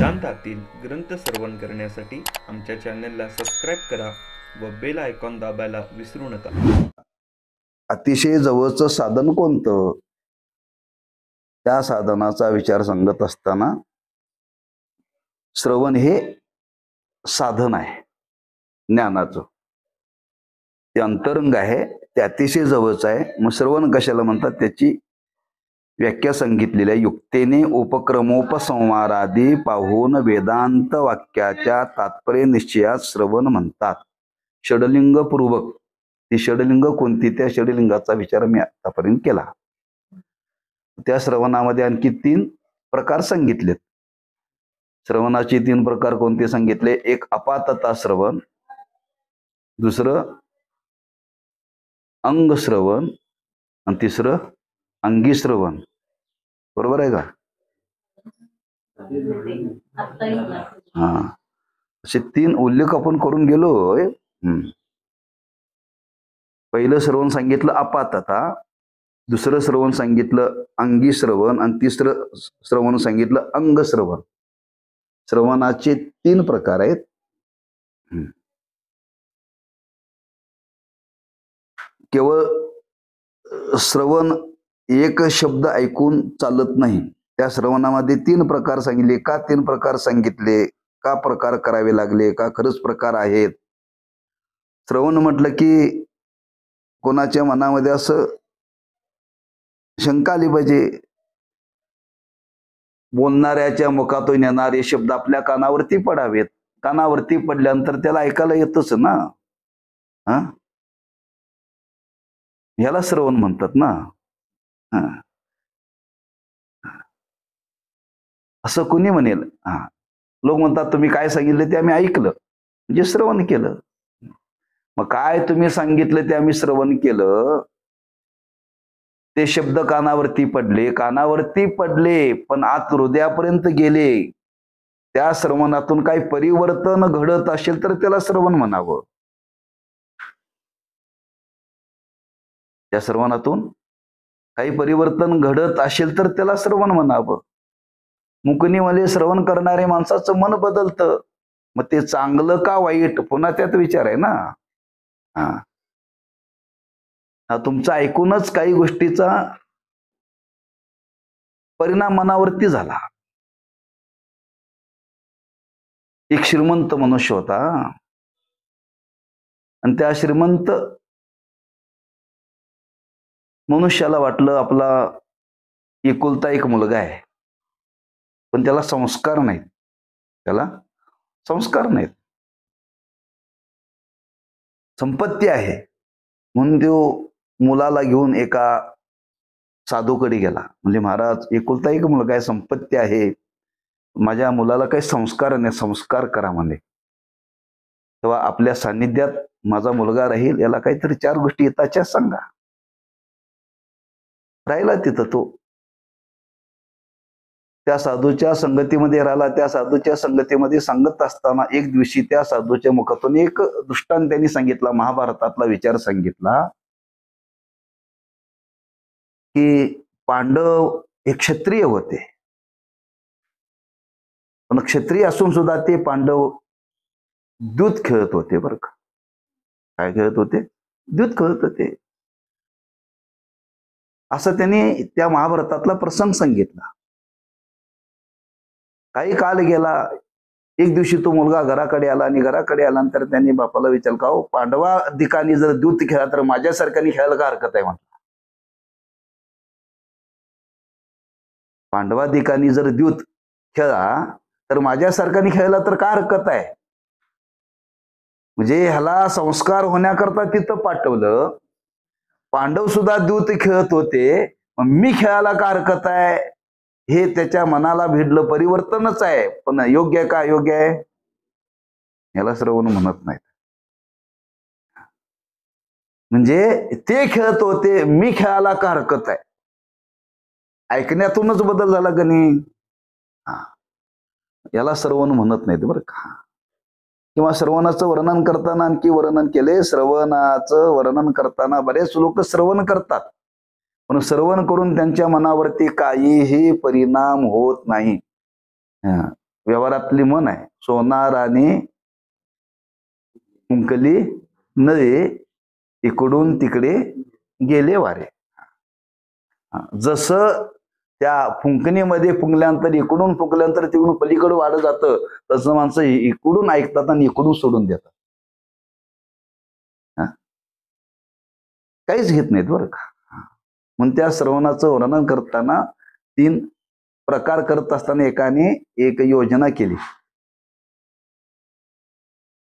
वेदांतातील ग्रंथ श्रवण करण्यासाठी आमच्या चॅनलला सबस्क्राईब करा व बेल आयकॉन दाबायला विसरू नका. अतिशय जवळचं साधन कोणतं? त्या साधनाचा विचार सांगत असताना श्रवण हे साधन आहे ज्ञानाचं, ते अंतरंग आहे, ते अतिशय जवळचं आहे. मग श्रवण कशाला म्हणतात त्याची व्याख्या सांगितलेली आहे. युक्तेने उपक्रमोपसंहारादी पाहून वेदांत वाक्याच्या तात्पर्य निश्चयात श्रवण म्हणतात. षडलिंग पूर्वक. ती षडलिंग कोणती? त्या षडलिंगाचा विचार मी आतापर्यंत केला. त्या श्रवणामध्ये आणखी 3 प्रकार सांगितलेत. श्रवणाचे 3 प्रकार कोणते सांगितले? एक अपातता श्रवण, दुसरं अंग श्रवण आणि तिसरं अंगी श्रवण. बरोबर आहे का? हा, असे 3 उल्लेख आपण करून गेलोय. पहिलं श्रवण सांगितलं अपातता, दुसरं श्रवण सांगितलं अंगी श्रवण आणि तिसरं श्रवण सांगितलं अंग श्रवण. श्रवणाचे 3 प्रकार आहेत. केवळ श्रवण एक शब्द ऐकून चालत नाही. त्या श्रवणामध्ये 3 प्रकार सांगितले. का 3 प्रकार सांगितले? का प्रकार करावे लागले? का खरंच प्रकार आहेत? श्रवण म्हटलं की कोणाच्या मनामध्ये असं शंका आली पाहिजे. बोलणाऱ्याच्या मुखातून येणारे शब्द आपल्या कानावरती पडावेत. कानावरती पडल्यानंतर त्याला ऐकायला येतच ना. ह्याला श्रवण म्हणतात ना. असं कोणी म्हणेल? लोक म्हणतात तुम्ही काय सांगितलं ते आम्ही ऐकलं म्हणजे श्रवण केलं. मग काय तुम्ही सांगितलं ते आम्ही श्रवण केलं. ते शब्द कानावरती पडले पण आत हृदयापर्यंत गेले. त्या श्रवणातून काही परिवर्तन घडत असेल तर त्याला श्रवण म्हणावं. त्या श्रवणातून काही परिवर्तन घडत असेल तर त्याला श्रवण म्हणावं. मुकणीवाले श्रवण करणारे माणसाचं मन बदलतं. मग ते चांगलं का वाईट पुन्हा त्यात विचार आहे ना. तुमचं ऐकूनच काही गोष्टीचा परिणाम मनावरती झाला. एक श्रीमंत मनुष्य होता आणि त्या श्रीमंत मनुष्याला वाटलं आपला एकुलता एक मुलगा आहे पण त्याला संस्कार नाहीत. संपत्ती आहे म्हणून तो मुलाला घेऊन एका साधूकडे गेला. म्हणजे महाराज, एकुलता एक मुलगा आहे, संपत्ती आहे, माझ्या मुलाला काही संस्कार नाही, संस्कार करा म्हणे. तेव्हा आपल्या सान्निध्यात माझा मुलगा राहील, याला काहीतरी 4 गोष्टी येताच्या सांगा. राहिला तिथं तो. त्या साधूच्या संगतीमध्ये राहिला. त्या साधूच्या संगतीमध्ये सांगत असताना एक दिवशी त्या साधूच्या मुखातून एक दृष्टांत त्यांनी सांगितला, महाभारतातला विचार सांगितला की पांडव हे क्षत्रिय होते पण क्षत्रिय असून सुद्धा ते पांडव दूध खेळत होते. बरं का? काय खेळत होते? दूध खेळत होते. असं त्यांनी त्या महाभारतातला प्रसंग सांगितला. काही काळ गेला. एक दिवशी तो मुलगा घराकडे आला आणि घराकडे आल्यानंतर त्यांनी बापाला विचारलं, का हो, पांडवा दिकानी जर दूध खेळा तर माझ्यासारख्याने खेळायला का हरकत आहे? म्हटलं, पांडवा दिकानी जर दूध खेळा तर माझ्यासारख्याने खेळायला तर का हरकत आहे? म्हणजे ह्याला संस्कार होण्याकरता तिथं पाठवलं. पांडव सुद्धा दूध खेळत होते, मी खेळायला का हरकत आहे? हे त्याच्या मनाला भिडलं. परिवर्तनच आहे, पण योग्य आहे का अयोग्य आहे? याला श्रवण म्हणत नाहीत. म्हणजे ते खेळत होते, मी खेळायला का हरकत आहे? ऐकण्यातूनच बदल झाला का नाही? याला श्रवण म्हणत नाहीत. बरं का? किंवा श्रवणाचं वर्णन करताना आणखी वर्णन केले. श्रवणाचं वर्णन करताना बरेच लोक श्रवण करतात पण श्रवण करून त्यांच्या मनावरती काहीही परिणाम होत नाही. व्यवहारातली म्हण आहे, सोनाराने फुंकली नळे, इकडून तिकडे गेले वारे. जसं त्या फुंकणीमध्ये फुंकल्यानंतर, इकडून फुंकल्यानंतर तिकडून पलीकडे वाढत जातं, तसं माणसं इकडून ऐकतात आणि इकडून सोडून देतात. काहीच घेत नाहीत बरं का. म्हणून त्या श्रवणाचं वर्णन करताना 3 प्रकार करत असताना एकाने एक योजना केली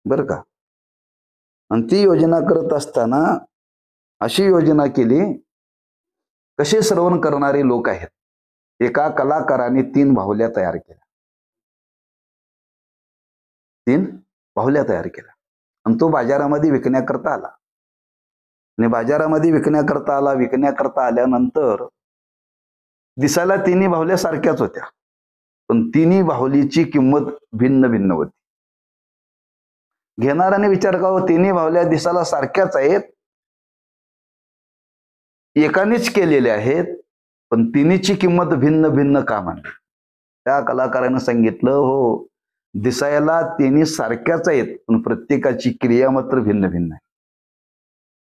बरं का. आणि ती योजना करत असताना अशी योजना केली, कसे श्रवण करणारे लोक आहेत. एका कलाकाराने 3 बाहुल्या तयार केल्या. 3 बाहुल्या तयार केल्या आणि तो बाजारामध्ये विकण्याकरता आला. आणि बाजारामध्ये विकण्याकरता आल्यानंतर दिसायला 3 बाहुल्या सारख्याच होत्या, पण 3 बाहुलीची किंमत भिन्न भिन्न होती. घेणाऱ्याने विचार करावा, 3 बाहुल्या दिसायला सारख्याच आहेत, एकानेच केलेल्या आहेत, पण 3ची किंमत भिन्न भिन्न का म्हणली. त्या कलाकाराने सांगितलं, हो, दिसायला 3 सारख्याच आहेत, पण प्रत्येकाची क्रिया मात्र भिन्न भिन्न आहे.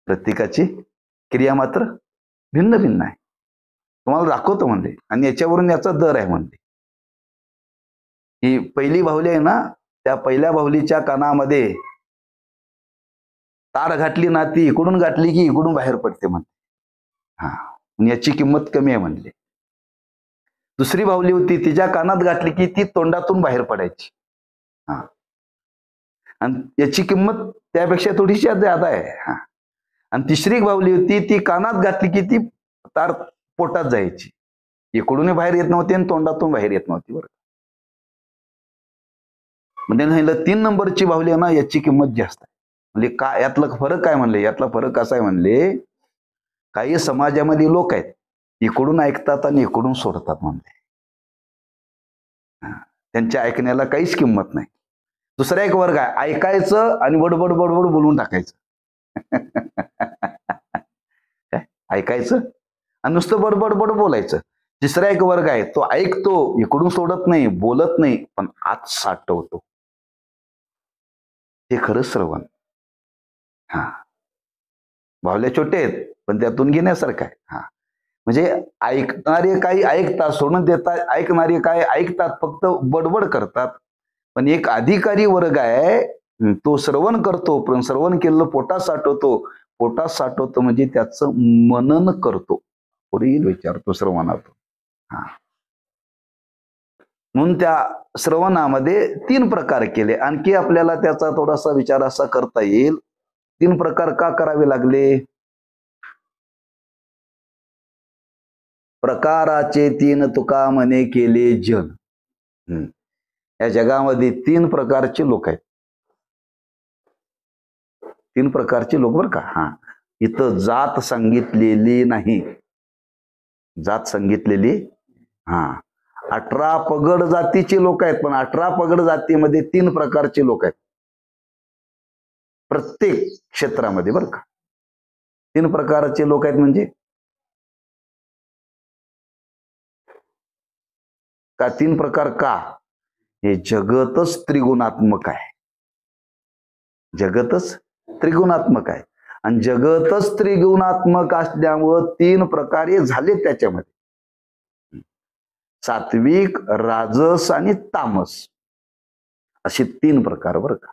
प्रत्येकाची क्रिया मात्र भिन्न भिन्न आहे. तुम्हाला दाखवतो म्हणले, आणि याच्यावरून याचा दर आहे म्हणले. ही पहिली बाहुली आहे ना, त्या पहिल्या बाहुलीच्या कानामध्ये तार घातली ना, ती इकडून घातली की इकडून बाहेर पडते म्हणते. याची किंमत कमी आहे म्हणले. दुसरी बाहुली होती, तिच्या कानात घातली की ती तोंडातून बाहेर पडायची. आणि याची किंमत त्यापेक्षा थोडीशी ज्यादा आहे. आणि तिसरी बाहुली होती, ती कानात घातली की ती तार पोटात जायची, इकडूनही बाहेर येत नव्हती आणि तोंडातून बाहेर येत नव्हती बरं. म्हणजे 3 नंबरची बाहुली आहे ना, याची किंमत जास्त आहे. म्हणजे काय यातला फरक काय म्हणले, यातला फरक असा आहे म्हणले, काही समाजामध्ये लोक आहेत, इकडून ऐकतात आणि इकडून सोडतात म्हणले. त्यांच्या ऐकण्याला काहीच किंमत नाही. दुसरा एक वर्ग आहे, ऐकायचं आणि बडबड बडबड बोलून टाकायचं. ऐकायचं आणि नुसतं बडबड बड बोलायचं. तिसरा एक वर्ग आहे, तो ऐकतो, इकडून सोडत नाही, बोलत नाही, पण आत साठवतो. हे खरं श्रवण. बाहुल्या छोटे आहेत, पण त्यातून घेण्यासारखं आहे. म्हणजे ऐकणारे काही ऐकतात, सोडून देतात. ऐकणारे काय ऐकतात, फक्त बडबड करतात. पण एक अधिकारी वर्ग आहे, तो श्रवण करतो, पण श्रवण केलेलं पोटात साठवतो. पोटात साठवतो म्हणजे त्याचं मनन करतो, पुढील विचारतो श्रवणातून. म्हणून त्या श्रवणामध्ये 3 प्रकार केले. आणखी आपल्याला त्याचा थोडासा विचार असा करता येईल, 3 प्रकार का करावे लागले. प्रकाराचे 3 तुका म्हणे केले जन. या जगामध्ये 3 प्रकारचे लोक आहेत. 3 प्रकारचे लोक बरं का. इथं जात सांगितलेली नाही, जात सांगितलेली. 18 पगड जातीचे लोक आहेत, पण 18 पगड जातीमध्ये 3 प्रकारचे लोक आहेत प्रत्येक क्षेत्रामध्ये बरं का. 3 प्रकारचे लोक आहेत म्हणजे का 3 प्रकार का, हे जगतच त्रिगुणात्मक आहे. जगतच त्रिगुणात्मक आहे आणि जगतच त्रिगुणात्मक असल्यामुळं 3 प्रकारे झाले त्याच्यामध्ये, सात्विक, राजस आणि तामस, असे 3 प्रकार बरं का.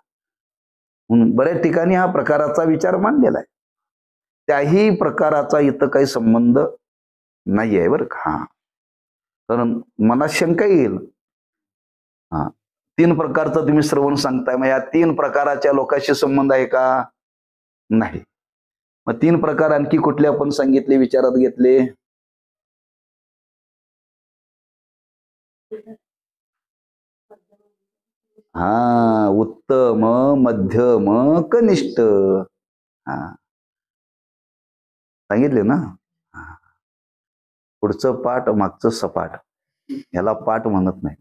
म्हणून बऱ्याच ठिकाणी हा प्रकाराचा विचार मांडलेला आहे. त्याही प्रकाराचा इथं काही संबंध नाही आहे बरं का. कारण मनात शंका येईल, 3 प्रकारचं तुम्ही श्रवण सांगताय, मग या 3 प्रकाराच्या लोकांशी संबंध आहे का, नाही. मग 3 प्रकार आणखी कुठले आपण सांगितले, विचारात घेतले. उत्तम, मध्यम, कनिष्ठ. सांगितले ना. पुढचं पाठ, मागचं सपाट, याला पाठ म्हणत नाही.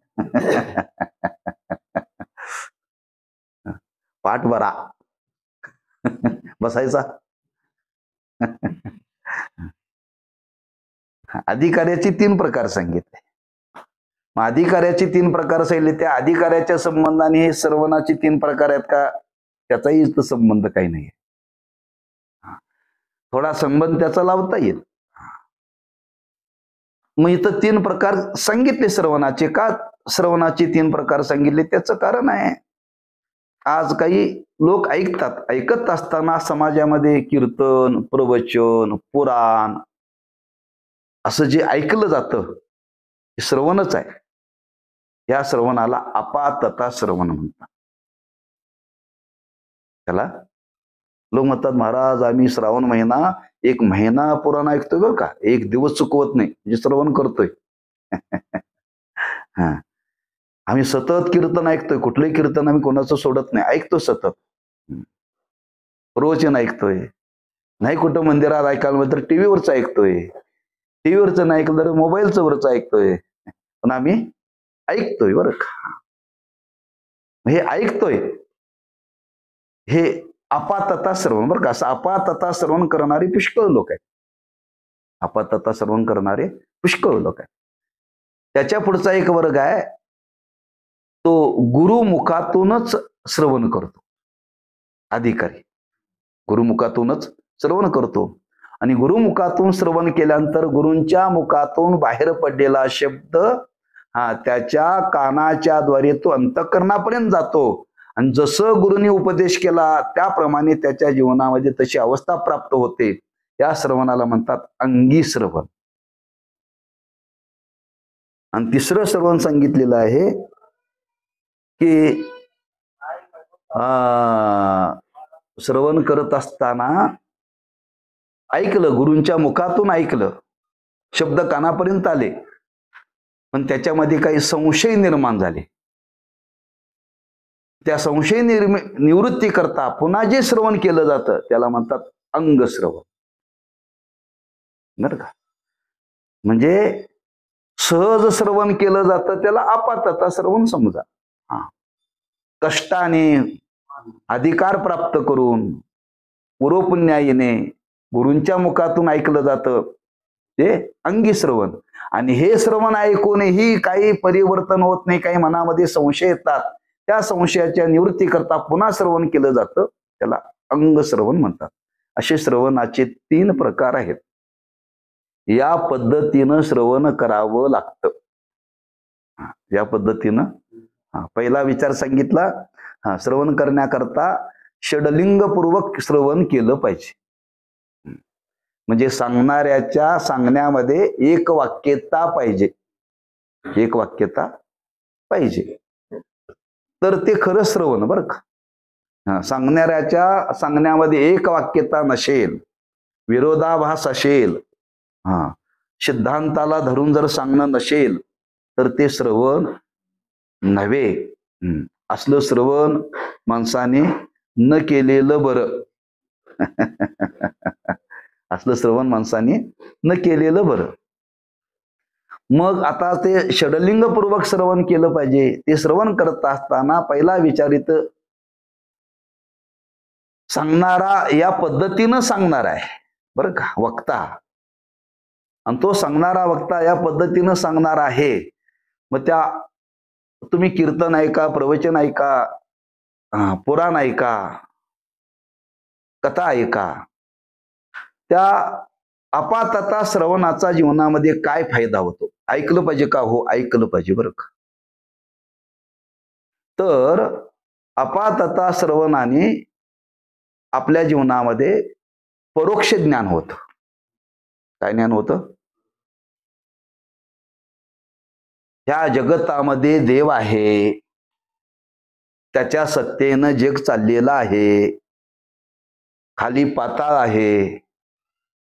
पाठ बरा बसायचा. अधिकाऱ्याचे 3 प्रकार सांगितले. मग अधिकाऱ्याचे 3 प्रकार सांगितले, त्या अधिकाऱ्याच्या संबंधाने हे श्रवणाचे 3 प्रकार आहेत का, त्याचाही इथं संबंध काही नाही. थोडा संबंध त्याचा लावता येईल. मग इथं 3 प्रकार सांगितले श्रवणाचे. का श्रवणाचे 3 प्रकार सांगितले, त्याचं कारण आहे, आज काही लोक ऐकत असताना समाजामध्ये कीर्तन, प्रवचन, पुराण असं जे ऐकलं जातं हे श्रवणच आहे. या श्रवणाला अपातता श्रवण म्हणतात. त्याला लोक म्हणतात, महाराज आम्ही श्रावण महिना 1 महिना पुराण ऐकतोय बरं का, 1 दिवस चुकवत नाही, म्हणजे श्रवण करतोय. हा, आम्ही सतत कीर्तन ऐकतोय, कुठलंही कीर्तन आम्ही कोणाचं सोडत नाही, ऐकतो सतत. प्रवचन ऐकतोय, नाही कुठं मंदिरात ऐकायला तर टीव्हीवरच ऐकतोय, टीव्हीवरचं नाही ऐकलं तर मोबाईलचं वरच ऐकतोय, पण आम्ही ऐकतोय बरं का. हे ऐकतोय हे अपातता श्रवण बरं का. असं अपातता श्रवण करणारे पुष्कळ लोक आहेत. अपातता श्रवण करणारे पुष्कळ लोक आहेत. त्याच्या पुढचा एक वर्ग आहे, तो गुरुमुखातूनच श्रवण करतो. अधिकारी गुरुमुखातूनच श्रवण करतो, आणि गुरुमुखातून श्रवण केल्यानंतर गुरूंच्या मुखातून बाहेर पडलेला शब्द त्याच्या कानाच्या द्वारे तो अंतःकरणापर्यंत जातो, आणि जसं गुरुनी उपदेश केला त्याप्रमाणे त्याच्या जीवनामध्ये तशी अवस्था प्राप्त होते. या श्रवणाला म्हणतात अंगी श्रवण. आणि 3रं श्रवण सांगितलेलं आहे की श्रवण करत असताना ऐकलं, गुरूंच्या मुखातून ऐकलं, शब्द कानापर्यंत आले, पण त्याच्यामध्ये काही संशय निर्माण झाले. त्या संशय निवृत्ती करता पुन्हा जे श्रवण केलं जातं त्याला म्हणतात अंग श्रवण. बरं का. म्हणजे सहज श्रवण केलं जातं त्याला अपातता श्रवण समजा. कष्टाने अधिकार प्राप्त करून पूर्वपुण्याईने गुरूंच्या मुखातून ऐकलं जातं ते अंगी श्रवण. आणि हे श्रवण ऐकूनही काही परिवर्तन होत नाही, काही मनामध्ये संशय येतात, त्या संशयाच्या निवृत्ती करता पुन्हा श्रवण केलं जातं त्याला अंग श्रवण म्हणतात. असे श्रवणाचे 3 प्रकार आहेत. या पद्धतीनं श्रवण करावं लागतं. या पद्धतीनं पहिला विचार सांगितला, श्रवण करण्याकरता षडलिंगपूर्वक श्रवण केलं पाहिजे. म्हणजे सांगणाऱ्याच्या सांगण्यामध्ये एकवाक्यता पाहिजे, एकवाक्यता पाहिजे, तर ते खरं श्रवण बरं का. सांगणाऱ्याच्या सांगण्यामध्ये एकवाक्यता नसेल, विरोधाभास असेल, सिद्धांताला धरून जर सांगणं नसेल तर ते श्रवण नव्हे. असलं श्रवण माणसाने न केलेलं बरं. असलं श्रवण माणसाने न केलेलं बरं. मग आता ते षडलिंगपूर्वक श्रवण केलं पाहिजे. ते श्रवण करत असताना पहिला विचारित सांगणारा या पद्धतीनं सांगणार आहे बरं का, वक्ता. आणि तो सांगणारा वक्ता या पद्धतीनं सांगणार आहे. मग त्या तुम्ही कीर्तन ऐका, प्रवचन ऐका, पुराण ऐका, कथा ऐका, त्या अपातता श्रवणाचा जीवनामध्ये काय फायदा होतो? ऐकलं पाहिजे का? हो, ऐकलं पाहिजे बरं का. तर अपातता श्रवणाने आपल्या जीवनामध्ये परोक्ष ज्ञान होतं. काय ज्ञान होतं? ह्या जगतामध्ये देव आहे, त्याच्या सत्तेनं जग चाललेलं आहे. खाली पाताळ आहे,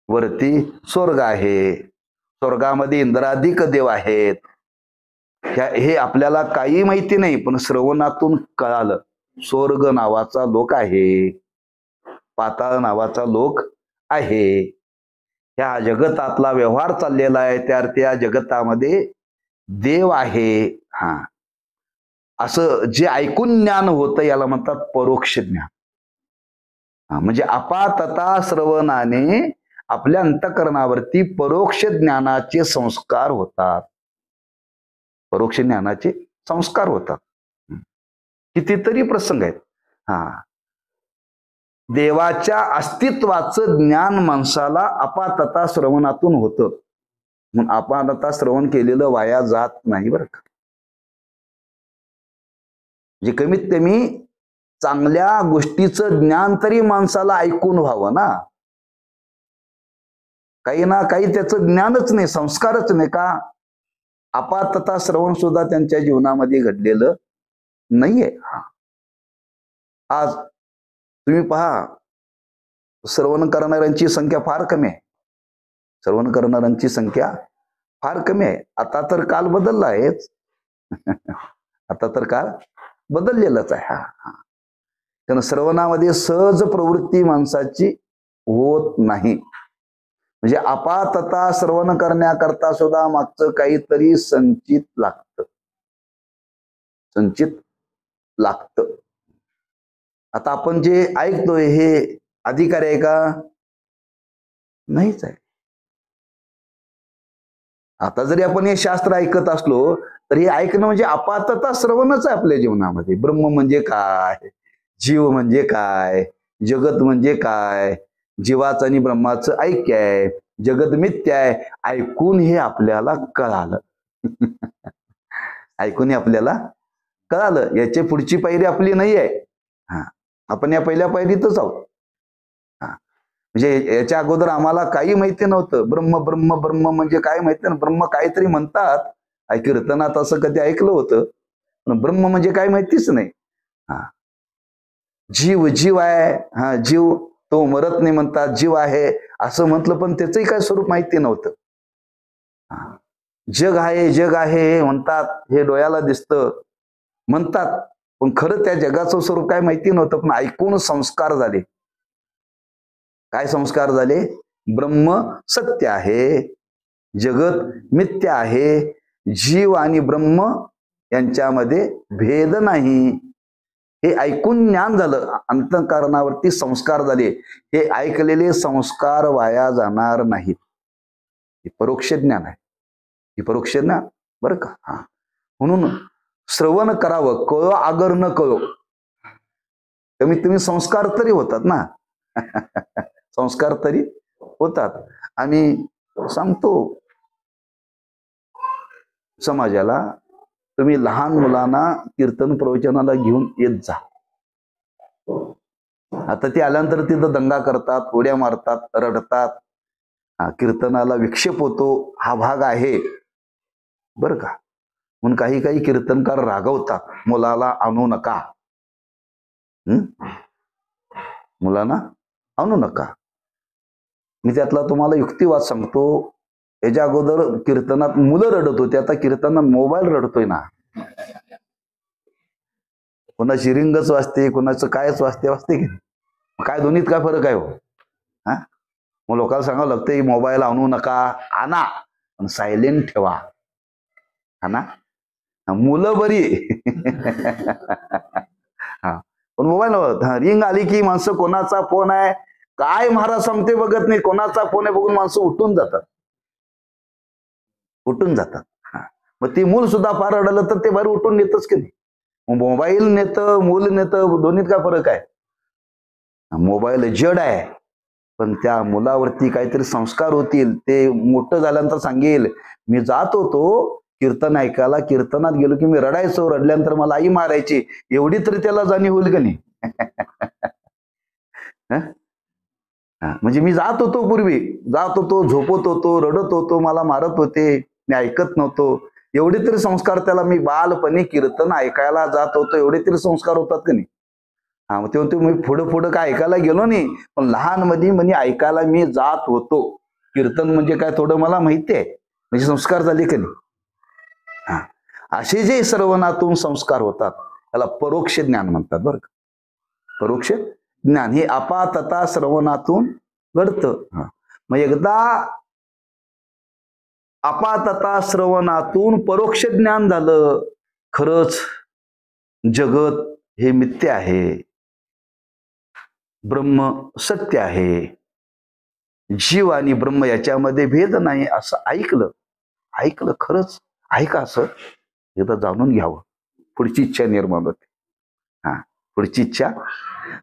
वरती स्वर्ग आहे. स्वर्गामध्ये इंद्राधिक देव आहेत. हे आपल्याला काही माहिती नाही, पण श्रवणातून कळालं. स्वर्ग नावाचा लोक आहे, पाताळ नावाचा लोक आहे. ह्या जगतातला व्यवहार चाललेला आहे, त्या जगतामध्ये देव आहे. असं जे ऐकून ज्ञान होतं याला म्हणतात परोक्ष ज्ञान. म्हणजे अपातता श्रवणाने आपल्या अंतःकरणावरती परोक्ष ज्ञानाचे संस्कार होतात. परोक्ष ज्ञानाचे संस्कार होतात. कितीतरी प्रसंग आहेत. देवाच्या अस्तित्वाचं ज्ञान माणसाला अपातता श्रवणातून होतं. म्हणून अपातता श्रवण केलेलं वाया जात नाही बरं का. जे कमीत कमी चांगल्या गोष्टीचं ज्ञान तरी माणसाला ऐकून व्हावं ना. काही ना काही त्याचं ज्ञानच नाही, संस्कारच नाही का. अपातता श्रवण सुद्धा त्यांच्या जीवनामध्ये घडलेलं नाहीये. आज तुम्ही पहा, श्रवण करणाऱ्यांची संख्या फार कमी आहे. श्रवण करणाऱ्यांची संख्या फार कमी आहे. आता तर काल बदलला आहेच. आता तर काल बदललेलाच आहे. कारण श्रवणामध्ये सहज प्रवृत्ती माणसाची होत नाही. म्हणजे अपातता श्रवण करण्याकरता सुद्धा मागचं काहीतरी संचित लागतं. संचित लागतं. आता आपण जे ऐकतोय हे अधिकारी आहे का? नाहीच आहे. आता जरी आपण हे शास्त्र ऐकत असलो तर हे ऐकणं म्हणजे अपातता श्रवणच आहे आपल्या जीवनामध्ये. ब्रह्म म्हणजे काय, जीव म्हणजे काय, जगत म्हणजे काय, जीवाचं आणि ब्रह्माचं ऐक्य आहे, जगत मिथ्य आहे, ऐकून हे आपल्याला कळालं. ऐकून हे आपल्याला कळालं. याची पुढची पायरी आपली नाही आहे. आपण या पहिल्या पायरीतच आहोत. म्हणजे याच्या अगोदर आम्हाला काही माहिती नव्हतं. ब्रह्म ब्रह्म ब्रह्म म्हणजे काय माहिती ना. ब्रह्म काहीतरी म्हणतात, कीर्तनात असं कधी ऐकलं होतं, पण ब्रह्म म्हणजे काय माहितीच नाही. जीव जीव आहे, जीव तो मरत नाही म्हणतात, जीव आहे असं म्हटलं, पण त्याचंही काय स्वरूप माहिती नव्हतं. जग आहे जग आहे म्हणतात, हे डोळ्याला दिसतं म्हणतात, पण खरं त्या जगाचं स्वरूप काय माहिती नव्हतं. पण ऐकून संस्कार झाले. काय संस्कार झाले? ब्रह्म सत्य आहे, जगत मिथ्य आहे, जीव आणि ब्रह्म यांच्यामध्ये भेद नाही. हे ऐकून ज्ञान झालं, अंतःकरणावरती संस्कार झाले. हे ऐकलेले संस्कार वाया जाणार नाहीत. हे परोक्ष ज्ञान आहे. हे परोक्ष ज्ञान बरं का. म्हणून श्रवण करावं, कळो अगर न कळो, कमीत कमी संस्कार तरी होतात ना. संस्कार तरी होतात. आम्ही सांगतो समाजाला, तुम्ही लहान मुलांना कीर्तन प्रवचनाला घेऊन येत जा. आता ते आल्यानंतर तिथं दंगा करतात, उड्या मारतात, रडतात, कीर्तनाला विक्षेप होतो. हा भाग आहे बरं का. म्हणून काही काही कीर्तनकार रागवतात, मुलाला आणू नका, मुलांना आणू नका. मी त्यातला तुम्हाला युक्तिवाद सांगतो. याच्या अगोदर कीर्तनात मुलं रडत होती, आता कीर्तनात मोबाईल रडतोय ना. कोणाची रिंगच वाजते, कोणाचं कायच वाजते की काय, दोन्हीत काय फरक आहे हो? मग लोकांना सांगावं लागतंय मोबाईल आणू नका, आणा पण सायलेंट ठेवा. ना मुलं बरी. पण मोबाईल रिंग आली की माणसं कोणाचा फोन आहे काय महाराज सांगते बघत नाही, कोणाचा फोन आहे बघून माणसं उठून जातात. मग ती मूल सुद्धा फार रडलं तर ते बाहेर उठून नेतच की नाही. मोबाईल नेतं, मूल नेतं, दोन्हीत काय फरक आहे? मोबाईल जड आहे, पण त्या मुलावरती काहीतरी संस्कार होतील. ते मोठं झाल्यानंतर सांगेल, मी जात होतो कीर्तन ऐकायला, कीर्तनात गेलो की मी रडायचो, रडल्यानंतर मला आई मारायची. एवढी तरी त्याला जाणीव होईल का नाही? म्हणजे मी जात होतो, पूर्वी जात होतो, झोपत होतो, रडत होतो, मला मारत होते, मी ऐकत नव्हतो. एवढे तरी संस्कार त्याला, मी बालपणी कीर्तन ऐकायला जात होतो, एवढे तरी संस्कार होतात का नाही? ते मी पुढं काय ऐकायला गेलो नाही, पण लहानमध्ये म्हणजे ऐकायला मी जात होतो. कीर्तन म्हणजे काय थोडं मला माहिती आहे, म्हणजे संस्कार झाले का नाही? असे जे श्रवणातून संस्कार होतात त्याला परोक्ष ज्ञान म्हणतात बरं का. परोक्ष ज्ञान हे अपातता श्रवणातून घडतं. मग एकदा अपातता श्रवणातून परोक्ष ज्ञान झालं, खरंच जगत हे मिथ्य आहे, ब्रह्म सत्य आहे, जीव आणि ब्रह्म याच्यामध्ये भेद नाही, असं ऐकलं खरंच ऐका असं एकदा जाणून घ्यावं, पुढची इच्छा निर्माण होते. हा, पुढची इच्छा.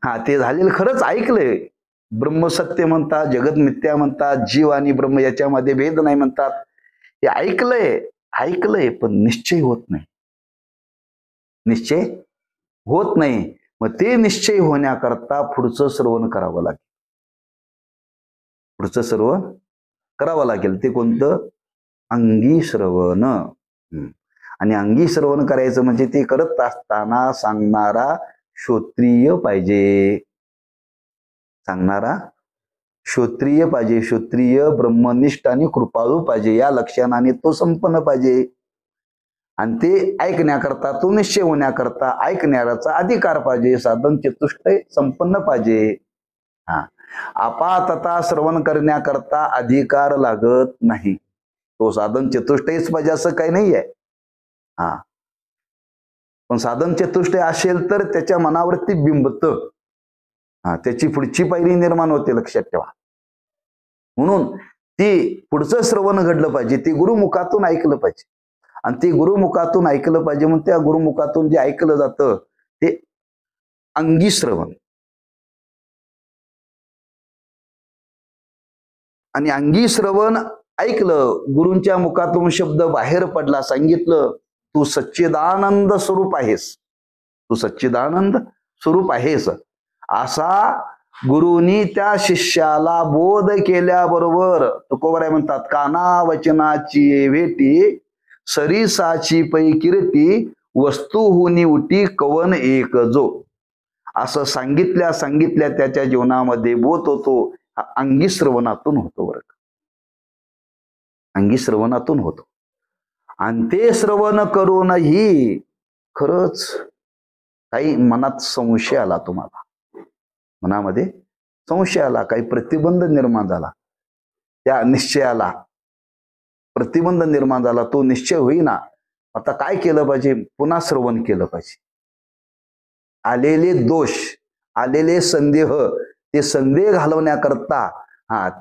हा, ते झालेलं खरंच ऐकलंय. ब्रह्मसत्य म्हणतात, जगत मिथ्या म्हणतात, जीव आणि ब्रह्म याच्यामध्ये भेद नाही म्हणतात. हे ऐकलंय पण निश्चय होत नाही. निश्चय होत नाही. मग ते निश्चय होण्याकरता पुढचं श्रवण करावं लागेल. पुढचं श्रवण करावं लागेल. ते कोणतं? अंगी श्रवण. आणि अंगी श्रवण करायचं म्हणजे ते करत असताना सांगणारा श्रोत्रिय पाहिजे. सांगणारा श्रोत्रिय पाहिजे. श्रोत्रिय, ब्रह्मनिष्ठ आणि कृपाळू पाहिजे. या लक्षणाने तो संपन्न पाहिजे. आणि ते ऐकण्याकरता, तो निश्चय होण्याकरता ऐकणाऱ्याचा अधिकार पाहिजे. साधन चतुष्टय संपन्न पाहिजे. हा, आपातता श्रवण करण्याकरता अधिकार लागत नाही. तो साधन चतुष्टयच पाहिजे असं काही नाही आहे. हा, पण साधन चतुष्टय असेल तर त्याच्या मनावरती बिंबत. हा, त्याची पुढची पायरी निर्माण होते, लक्षात ठेवा. म्हणून ती पुढचं श्रवण घडलं पाहिजे. ते गुरुमुखातून ऐकलं पाहिजे. आणि ते गुरुमुखातून ऐकलं पाहिजे. म्हणून त्या गुरुमुखातून जे ऐकलं जातं ते अंगी श्रवण. आणि अंगी श्रवण ऐकलं, गुरूंच्या मुखातून शब्द बाहेर पडला, सांगितलं तू सच्चिदानंद स्वरूप आहेस, तू सच्चिदानंद स्वरूप आहेस, असा गुरुनी त्या शिष्याला बोध केल्याबरोबर तुकोबराय म्हणतात, काना वचनाची भेटी सरीसाची पै कीर्ती वस्तू हुनी उटी कवन एक जो. असं सांगितल्या त्याच्या जीवनामध्ये बोध होतो. अंगी श्रवणातून होतो. बरं, अंगी श्रवणातून होतो. आणि ते श्रवण करूनही खरंच काही मनात संशय आला, तुम्हाला मनामध्ये संशय आला, काही प्रतिबंध निर्माण झाला, त्या निश्चयाला प्रतिबंध निर्माण झाला, तो निश्चय होईना. आता काय केलं पाहिजे? पुन्हा श्रवण केलं पाहिजे. आलेले दोष, आलेले संदेह, ते संदेह घालवण्याकरता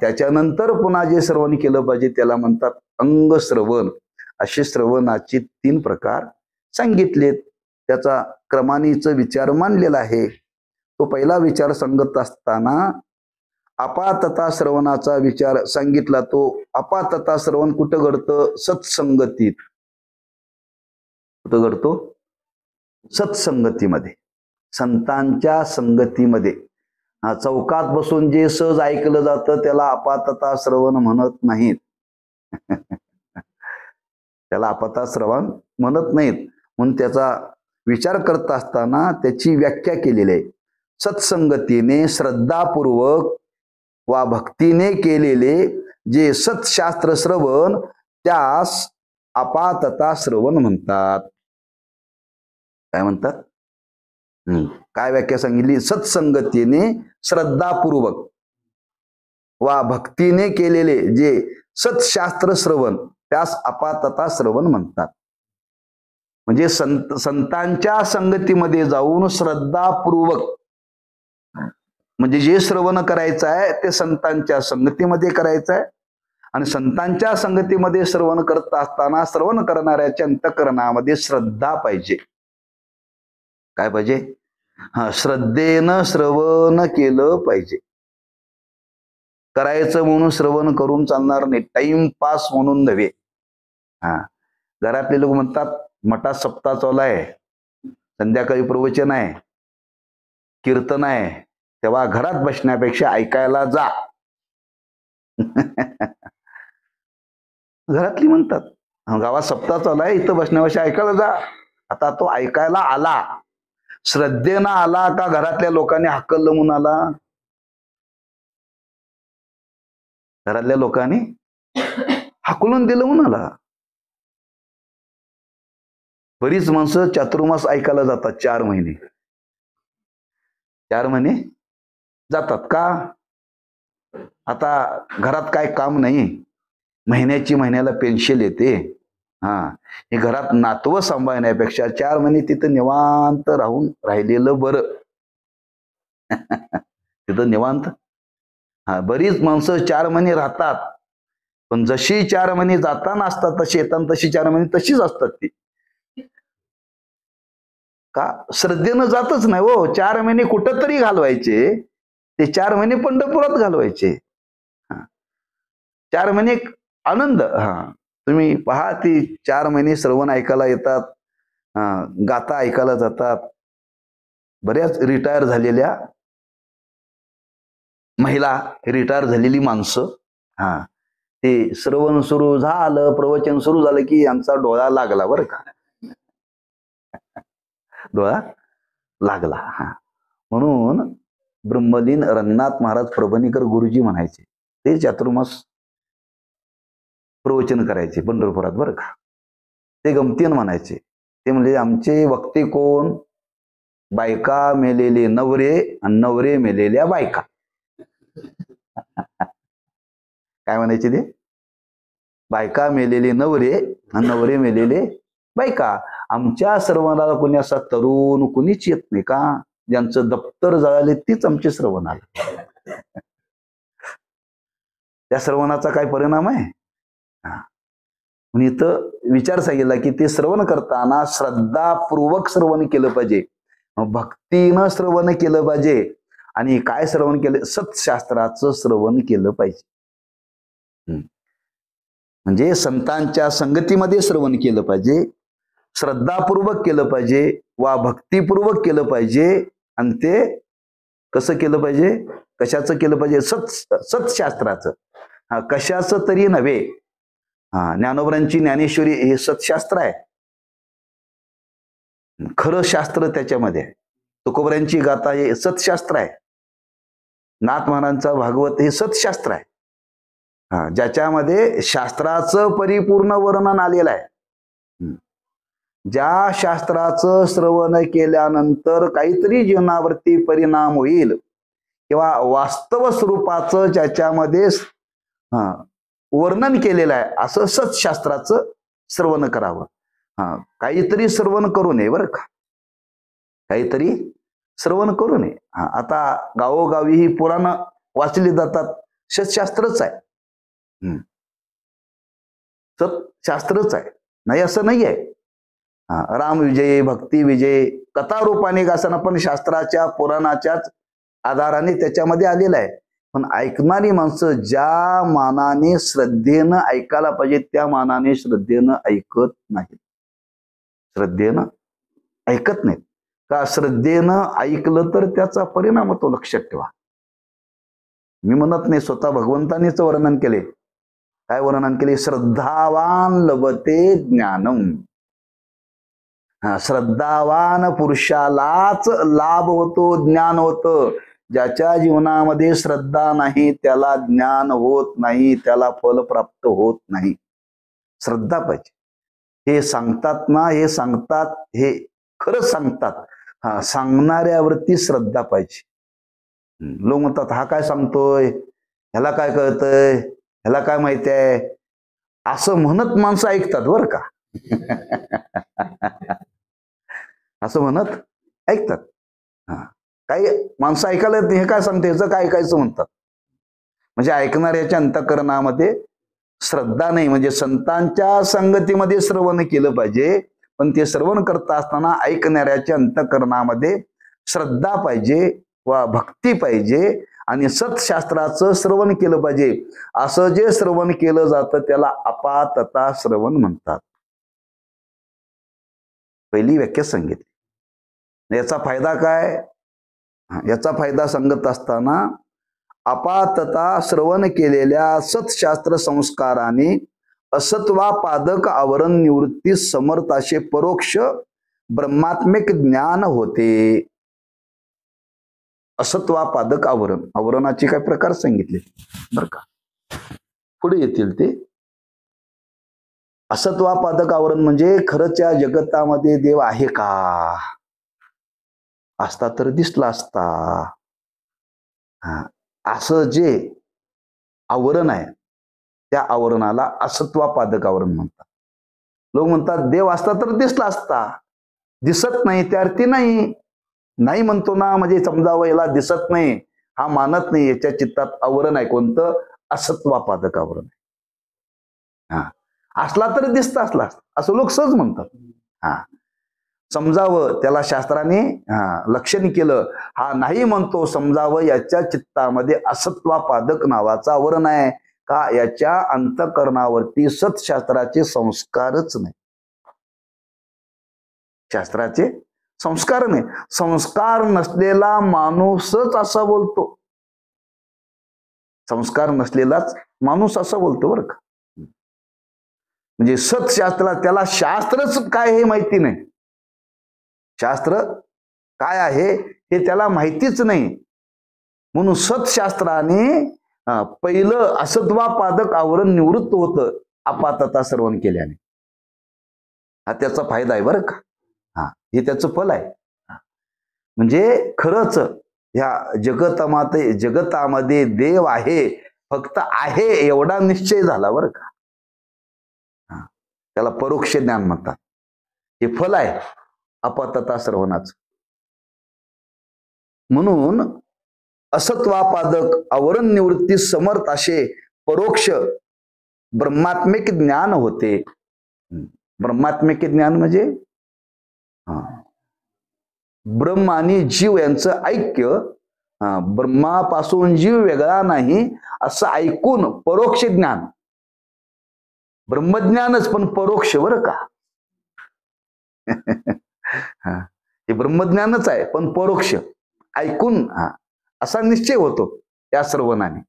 त्याच्यानंतर पुन्हा जे श्रवण केलं पाहिजे त्याला म्हणतात अंग श्रवण. असे श्रवणाचे 3 प्रकार सांगितलेत. त्याचा क्रमानेचा विचार मांडलेला आहे. तो पहिला विचार सांगत असताना अपातता श्रवणाचा विचार सांगितला. तो अपातता श्रवण कुठं घडतं? सत्संगतीत. कुठं घडतो? सत्संगतीमध्ये, संतांच्या संगतीमध्ये. चौकात बसून जे सहज ऐकलं जातं त्याला अपातता श्रवण म्हणत नाहीत. त्याला अपातता श्रवण म्हणत नाहीत. म्हणून त्याचा विचार करत असताना त्याची व्याख्या केलेली आहे. सत्संगतीने श्रद्धापूर्वक वा भक्तीने केलेले जे सत्शास्त्र श्रवण त्यास अपातता श्रवण म्हणतात. काय म्हणतात? काय व्याख्या सांगितली? सत्संगतीने श्रद्धापूर्वक वा भक्तीने केलेले जे सत्शास्त्र श्रवण त्यास अपातता श्रवण म्हणतात. म्हणजे संतांच्या संगतीमध्ये जाऊन श्रद्धापूर्वक, म्हणजे जे श्रवण करायचं आहे ते संतांच्या संगतीमध्ये करायचं आहे. आणि संतांच्या संगतीमध्ये श्रवण करत असताना श्रवण करणाऱ्याच्या अंतःकरणामध्ये श्रद्धा पाहिजे. काय पाहिजे? श्रद्धेनं श्रवण केलं पाहिजे. करायचं म्हणून श्रवण करून चालणार नाही, टाइमपास म्हणून नव्हे. घरातले लोक म्हणतात मठात सप्ताह चालू आहे, संध्याकाळी प्रवचन आहे, कीर्तन आहे, तेव्हा घरात बसण्यापेक्षा ऐकायला जा. घरातली म्हणतात गावात सप्ताह चालू आहे, इथं बसण्यापेक्षा ऐकायला जा. आता तो ऐकायला आला, श्रद्धेनं आला का घरातल्या लोकांनी हाकललं म्हणून आला? घरातल्या लोकांनी हाकलून दिलं म्हणून आला. बरीच माणसं चातुर्मास ऐकायला जातात 4 महिने. 4 महिने जातात का? आता घरात काय काम नाही, महिन्याला पेन्शन येते. हे घरात नातवं सांभाळण्यापेक्षा 4 महिने तिथं निवांत राहिलेलं बरं. तिथं निवांत. बरीच माणसं 4 महिने राहतात, पण जशी 4 महिने जाताना असतात तशी येताना तशी 4 महिने तशीच असतात ती. का श्रद्धेनं जातच नाही हो. 4 महिने कुठं तरी घालवायचे, ते 4 महिने पंढरपुरात घालवायचे. 4 महिने आनंद. तुम्ही पहा, ती 4 महिने श्रवण ऐकायला येतात, गाथा ऐकायला जातात. बऱ्याच रिटायर झालेल्या महिला, रिटायर झालेली माणसं, ते श्रवण सुरू झालं, प्रवचन सुरू झालं की यांचा डोळा लागला बरं का. डोळा लागला. म्हणून ब्रह्मलीन रंगनाथ महाराज प्रभणीकर गुरुजी म्हणायचे, ते चातुर्मास प्रवचन करायचे पंढरपुरात बरं का. ते गमतीन म्हणायचे. ते म्हणजे आमचे वक्ते कोण? बायका मेलेले नवरे आणि नवरे मेलेल्या बायका. काय म्हणायचे ते? बायका मेलेले नवरे आणि नवरे मेलेले बायका. आमच्या श्रवणाला कोणी असा तरुण कुणीच येत नाही का? ज्यांचं दप्तर जळाले तीच आमचे श्रवण आले. त्या श्रवणाचा काय परिणाम आहे? म्हणून इथं विचार सांगितला की ते श्रवण करताना श्रद्धापूर्वक श्रवण केलं पाहिजे, भक्तीनं श्रवण केलं पाहिजे. आणि काय श्रवण केलं? सत्शास्त्राचं श्रवण केलं पाहिजे. म्हणजे संतांच्या संगतीमध्ये श्रवण केलं पाहिजे, श्रद्धापूर्वक केलं पाहिजे वा भक्तिपूर्वक केलं पाहिजे. आणि ते कसं केलं पाहिजे? कशाचं केलं पाहिजे? सत्शास्त्राचं. कशाचं तरी नव्हे. ज्ञानोबरांची ज्ञानेश्वरी हे सत्शास्त्र आहे, खरं शास्त्र त्याच्यामध्ये. तुकोबरांची गाथा हे सत्शास्त्र आहे. नाथ महाराजांचा भागवत हे सत्शास्त्र आहे, ज्याच्यामध्ये शास्त्राचं परिपूर्ण वर्णन आलेलं आहे. ज्या शास्त्राचं श्रवण केल्यानंतर काहीतरी जीवनावरती परिणाम होईल किंवा वास्तव स्वरूपाचं ज्याच्यामध्ये वर्णन केलेलं आहे, असं सत्शास्त्राचं श्रवण करावं. काहीतरी श्रवण करू नये बरं का, काहीतरी श्रवण करू नये. आता गावोगावी ही पुराण वाचली जातात, सत्शास्त्रच आहे, सत्शास्त्रच आहे, नाही असं नाही आहे. राम विजय, भक्ती विजय, कथा रूपाने असताना पण शास्त्राच्या पुराणाच्याच आधाराने त्याच्यामध्ये आलेलं आहे. पण ऐकणारी माणसं ज्या मानाने श्रद्धेनं ऐकायला पाहिजे त्या मानाने श्रद्धेनं ऐकत नाहीत. श्रद्धेनं ऐकत नाहीत का? श्रद्धेनं ऐकलं तर त्याचा परिणाम होतो, लक्षात ठेवा. मी म्हणत नाही, स्वतः भगवंतानीच वर्णन केले. काय वर्णन केले? श्रद्धावान लभते ज्ञानम. श्रद्धावान पुरुषालाच लाभ होतो, ज्ञान होतं. ज्याच्या जीवनामध्ये श्रद्धा नाही त्याला ज्ञान होत नाही, त्याला फल प्राप्त होत नाही. श्रद्धा पाहिजे. हे सांगतात ना, हे सांगतात, हे खरंच सांगतात. सांगणाऱ्यावरती श्रद्धा पाहिजे. लोक म्हणतात, हा काय सांगतोय, ह्याला काय कळतंय, ह्याला काय माहिती आहे, असं म्हणत माणसं ऐकतात बरं का. असं म्हणत ऐकतात. काही माणसं ऐकायला येत नाही, हे काय सांगते, ह्याचं काय ऐकायचं म्हणतात. म्हणजे ऐकणाऱ्याच्या अंतःकरणामध्ये श्रद्धा नाही. म्हणजे संतांच्या संगतीमध्ये श्रवण केलं पाहिजे, पण ते श्रवण करता असताना ऐकणाऱ्याच्या अंतःकरणामध्ये श्रद्धा पाहिजे वा भक्ती पाहिजे आणि सत्शास्त्राचं श्रवण केलं पाहिजे. असं जे श्रवण केलं जातं त्याला अपातता श्रवण म्हणतात. पहिली व्याख्या सांगितली. याचा फायदा काय? याचा फायदा सांगत असताना अपातता श्रवण केलेल्या सत्शास्त्र संस्काराने असत्वापादक आवरण निवृत्ती समर्थाचे परोक्ष ब्रह्मात्मिक ज्ञान होते. असत्वापादक आवरण, आवरणाचे काय प्रकार सांगितले बर का, पुढे येतील ते. असत्वापादक आवरण म्हणजे खरंच्या जगतामध्ये देव आहे का? असता तर दिसला असता. असं जे आवरण आहे त्या आवरणाला असत्वापादक आवरण म्हणतात. लोक म्हणतात देव असता तर दिसला असता, दिसत नाही त्या अर्थी नाही. नाही म्हणतो ना, म्हणजे समजावं याला दिसत नाही, हा मानत नाही, याच्या चित्तात आवरण आहे. कोणतं? असत्वापादक आवरण आहे. असला तर दिसता असला असं लोक सहज म्हणतात. समजावं त्याला शास्त्राने लक्षण केलं. हा नाही म्हणतो समजावं याच्या चित्तामध्ये असत्वापादक नावाचा आवरण आहे का, याच्या अंतःकरणावरती सत्शास्त्राचे संस्कारच नाही. शास्त्राचे संस्कार नाही. संस्कार नसलेला माणूसच असा बोलतो. संस्कार नसलेलाच माणूस असा बोलतो बरं का. म्हणजे सत्शास्त्र, त्याला शास्त्रच काय हे माहिती नाही. शास्त्र काय आहे हे त्याला माहितीच नाही. म्हणून सत्शास्त्राने पहिलं असत्वापादक आवरण निवृत्त होतं आपातता श्रवण केल्याने. हा त्याचा फायदा आहे बरं का. हे त्याचं फल आहे. म्हणजे खरंच ह्या जगतामध्ये देव आहे, फक्त आहे एवढा निश्चय झाला बरं का. त्याला परोक्ष ज्ञान म्हणतात. हे फल आहे आपातता श्रवणाचं. म्हणून असत्वापादक आवरण निवृत्ती समर्थ असे परोक्ष ब्रह्मात्मिक ज्ञान होते. ब्रह्मात्मिक ज्ञान म्हणजे ब्रह्म आणि जीव यांचं ऐक्य, ब्रह्मापासून जीव वेगळा नाही असं ऐकून परोक्ष ज्ञान. ब्रह्मज्ञानच पण परोक्ष बरं का. हे ब्रह्मज्ञानच आहे पण परोक्ष ऐकून असा निश्चय होतो या श्रवणाने.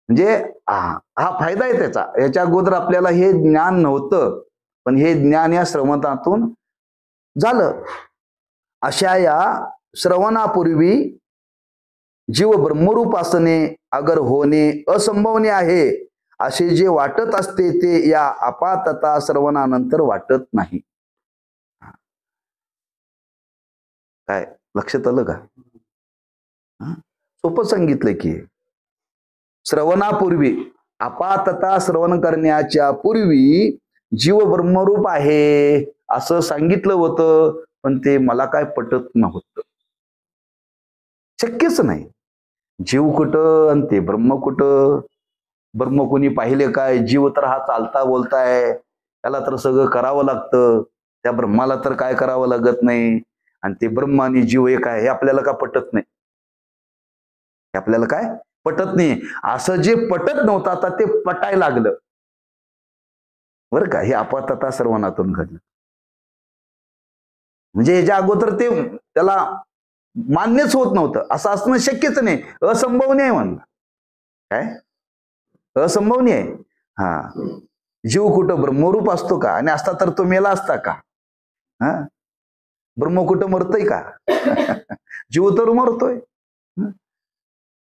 म्हणजे हा फायदा आहे त्याचा. याच्या अगोदर आपल्याला हे ज्ञान नव्हतं, पण हे ज्ञान या श्रवणातून झालं. अशा या श्रवणापूर्वी जीव ब्रह्मरूप असणे अगर होणे असंभवने आहे असे जे वाटत असते ते या आपातता श्रवणानंतर वाटत नाही. काय लक्षात आलं का? सोपं सांगितलं की श्रवणापूर्वी, आपातता श्रवण करण्याच्या पूर्वी जीव ब्रह्मरूप आहे असं सांगितलं होतं, पण ते मला काय पटत नव्हतं. शक्यच नाही. जीव कुठं आणि ते ब्रह्म कुठं. ब्रह्म कोणी पाहिले काय? जीव तर हा चालता बोलताय, त्याला तर सगळं करावं लागतं. त्या ब्रह्माला तर काय करावं लागत नाही. आणि ते ब्रह्म आणि जीव एक आहे हे आपल्याला का पटत नाही. हे आपल्याला काय पटत नाही. असं जे पटत नव्हतं आता ते पटायला लागलं बरं का. हे आपातता श्रवणातून घडलं. म्हणजे याच्या अगोदर ते त्याला मान्यच होत नव्हतं. असं असणं शक्यच नाही, असंभवनीय आहे म्हणलं. काय असंभवनीय आहे. जीव कुठं ब्रह्मरूप असतो का? आणि असता तर तो मेला असता का? ब्रह्म कुठं मरतोय का? जीव तर मरतोय.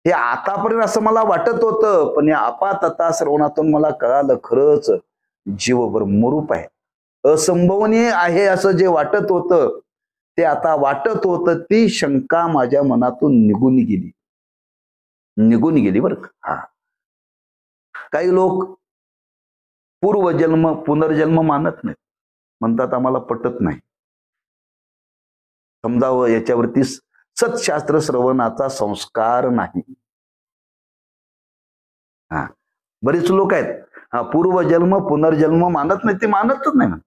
हे आतापर्यंत असं मला वाटत होतं, पण या आपातता श्रवणातून मला कळालं खरंच जीव ब्रह्मरूप आहे. असंभवनीय आहे असं जे वाटत होतं ते आता वाटत होतं. ती शंका माझ्या मनातून निघून गेली बरं का. काही लोक पूर्वजन्म पुनर्जन्म मानत नाहीत. म्हणतात आम्हाला पटत नाही. समजावं याच्यावरती सत्शास्त्र श्रवणाचा संस्कार नाही. बरेच लोक आहेत पूर्वजन्म पुनर्जन्म मानत नाही. ते मानतच नाही म्हणतात.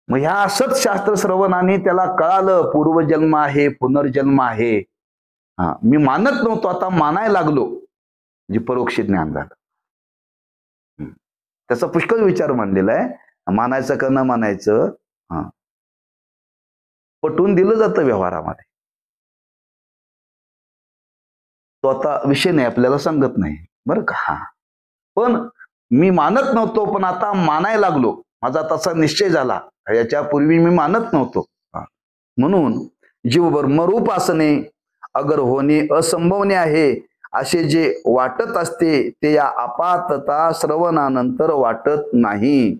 मग ह्या सत्शास्त्र श्रवणाने त्याला कळालं पूर्वजन्म आहे पुनर्जन्म आहे. मी मानत नव्हतो, आता मानायला लागलो. म्हणजे परोक्ष ज्ञान झालं. त्याचा पुष्कळ विचार मांडलेला आहे. मानायचं का न मानायचं पटवून दिलं जातं व्यवहारामध्ये. तो आता विषय नाही, आपल्याला सांगत नाही बरं का. पण मी मानत नव्हतो, पण आता मानायला लागलो. माझा तसा निश्चय झाला. याच्या पूर्वी मी मानत नव्हतो. म्हणून जीव ब्रह्मरूप असणे अगर होणे असंभवने आहे असे जे वाटत असते ते या आपातता श्रवणानंतर वाटत नाही.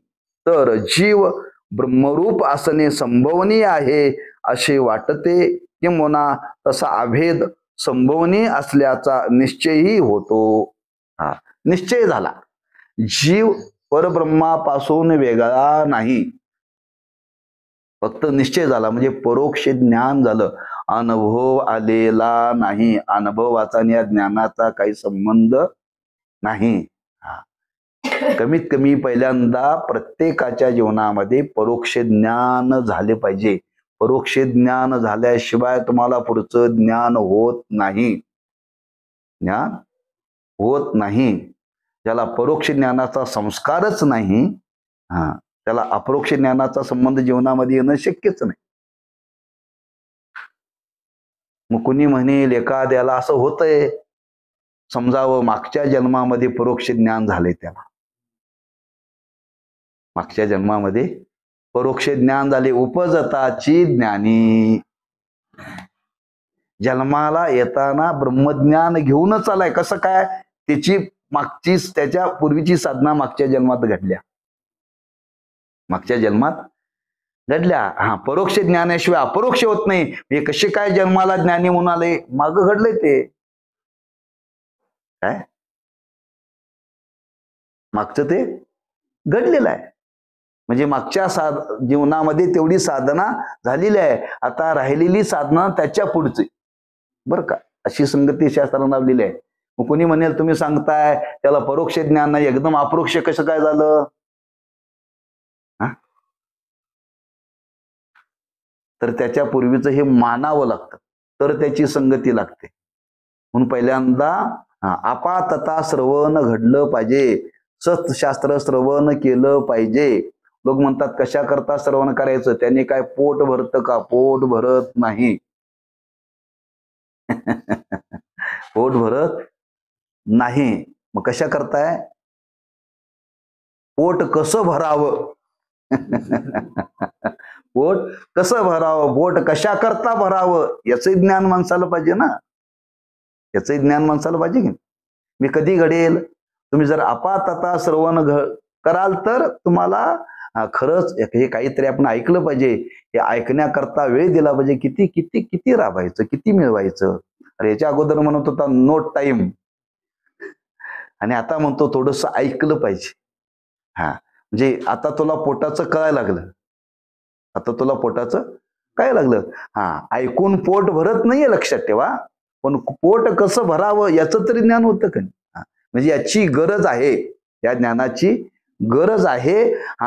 तर जीव ब्रह्मरूप असणे संभवनीय आहे असे वाटते, किंवा तसा अभेद संभवनीय असल्याचा निश्चयही होतो. निश्चय झाला. जीव परब्रह्मापासून वेगळा नाही. फक्त निश्चय झाला म्हणजे परोक्ष ज्ञान झालं. अनुभव आलेला नाही. अनुभवाचा आणि या ज्ञानाचा काही संबंध नाही. कमीत कमी पहिल्यांदा प्रत्येकाच्या जीवनामध्ये परोक्ष ज्ञान झाले पाहिजे. परोक्ष ज्ञान झाल्याशिवाय तुम्हाला पुढचं ज्ञान होत नाही. ज्ञान होत नाही. ज्याला परोक्ष ज्ञानाचा संस्कारच नाही, त्याला अपरोक्ष ज्ञानाचा संबंध जीवनामध्ये येणं शक्यच नाही. मग कुणी म्हणेल एखाद्याला असं होतंय, समजावं मागच्या जन्मामध्ये परोक्ष ज्ञान झाले त्याला. मागच्या जन्मामध्ये परोक्ष ज्ञान झाले. उपजताची ज्ञानी. जन्माला येताना ब्रह्मज्ञान घेऊनच आलाय. कसं काय? त्याची मागची, त्याच्या पूर्वीची साधना मागच्या जन्मात घडल्या. मागच्या जन्मात घडल्या. परोक्ष ज्ञानाशिवाय अपरोक्ष होत नाही. हे कसे काय जन्माला ज्ञानी म्हणून आले? मागं घडलंय ते काय, मागचं ते घडलेलं आहे. म्हणजे मागच्या जीवनामध्ये तेवढी साधना झालेली आहे. आता राहिलेली साधना त्याच्या पुढची, बरं का, अशी संगती शास्त्रानं लावलेली आहे. मग कोणी म्हणेल तुम्ही सांगताय त्याला परोक्ष ज्ञान नाही, एकदम अपरोक्ष कसं काय झालं? तर त्याच्या पूर्वीचं हे मानावं लागतं, तर त्याची संगती लागते. म्हणून पहिल्यांदा आपातता श्रवण घडलं पाहिजे. सत्शास्त्र श्रवण केलं पाहिजे. लोक म्हणतात कशा करता श्रवण करायचं? त्याने काय पोट भरतं का? पोट भरत नाही. पोट भरत नाही. मग कशा करताय? पोट कसं भरावं? पोट कसं भरावं, पोट कशा करता भरावं, याचं ज्ञान माणसाला पाहिजे ना. याचं ज्ञान माणसाला पाहिजे की. मी कधी घडेल? तुम्ही जर आपातता श्रवण कराल तर तुम्हाला खरंच हे काहीतरी आपण ऐकलं पाहिजे. हे ऐकण्याकरता वेळ दिला पाहिजे. किती किती किती राबायचं, किती मिळवायचं. अरे याच्या अगोदर म्हणत होता नो टाइम, आणि आता म्हणतो थोडस ऐकलं पाहिजे. म्हणजे आता तुला पोटाचं कळायला लागलं. आता तुला पोटाचं काय लागलं. ऐकून पोट भरत नाहीये, लक्षात ठेवा. पण पोट कसं भरावं याचं तरी ज्ञान होतं का? म्हणजे याची गरज आहे, या ज्ञानाची गरज आहे.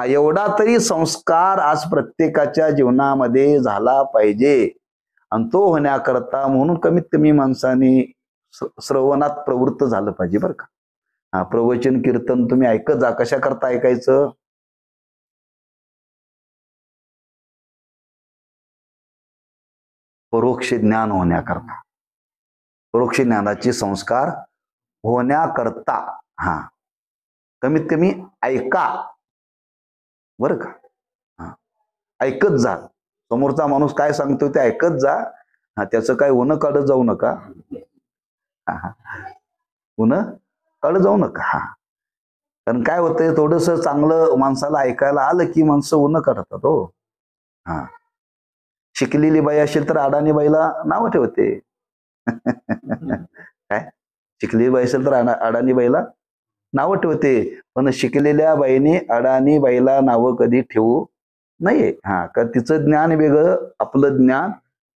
एवढा तरी संस्कार आज प्रत्येकाच्या जीवनामध्ये झाला पाहिजे. आणि तो होण्याकरता म्हणून कमीत कमी माणसाने श्रवणात प्रवृत्त झालं पाहिजे, बरं का. प्रवचन कीर्तन तुम्ही ऐकत जा. कशा करता ऐकायचं? परोक्ष ज्ञान होण्याकरता, परोक्ष ज्ञानाचे संस्कार होण्याकरता. कमीत कमी ऐका, बरं का. ऐकत जा. समोरचा माणूस काय सांगतोय ते ऐकत जा. त्याचं काय होणं काढत जाऊ नका. होणं काढत जाऊ नका. कारण काय होतंय, थोडस चांगलं माणसाला ऐकायला आलं की माणसं होणं काढतात. हो, शिकलेली बाई असेल तर अडाणी बाईला नाव ठेवते. काय, शिकलेली बाई असेल तर अडाणी बाईला नावं ठेवते. पण शिकलेल्या बाईने अडाणी बाईला नावं कधी ठेवू नये. कारण तिचं ज्ञान वेगळं, आपलं ज्ञान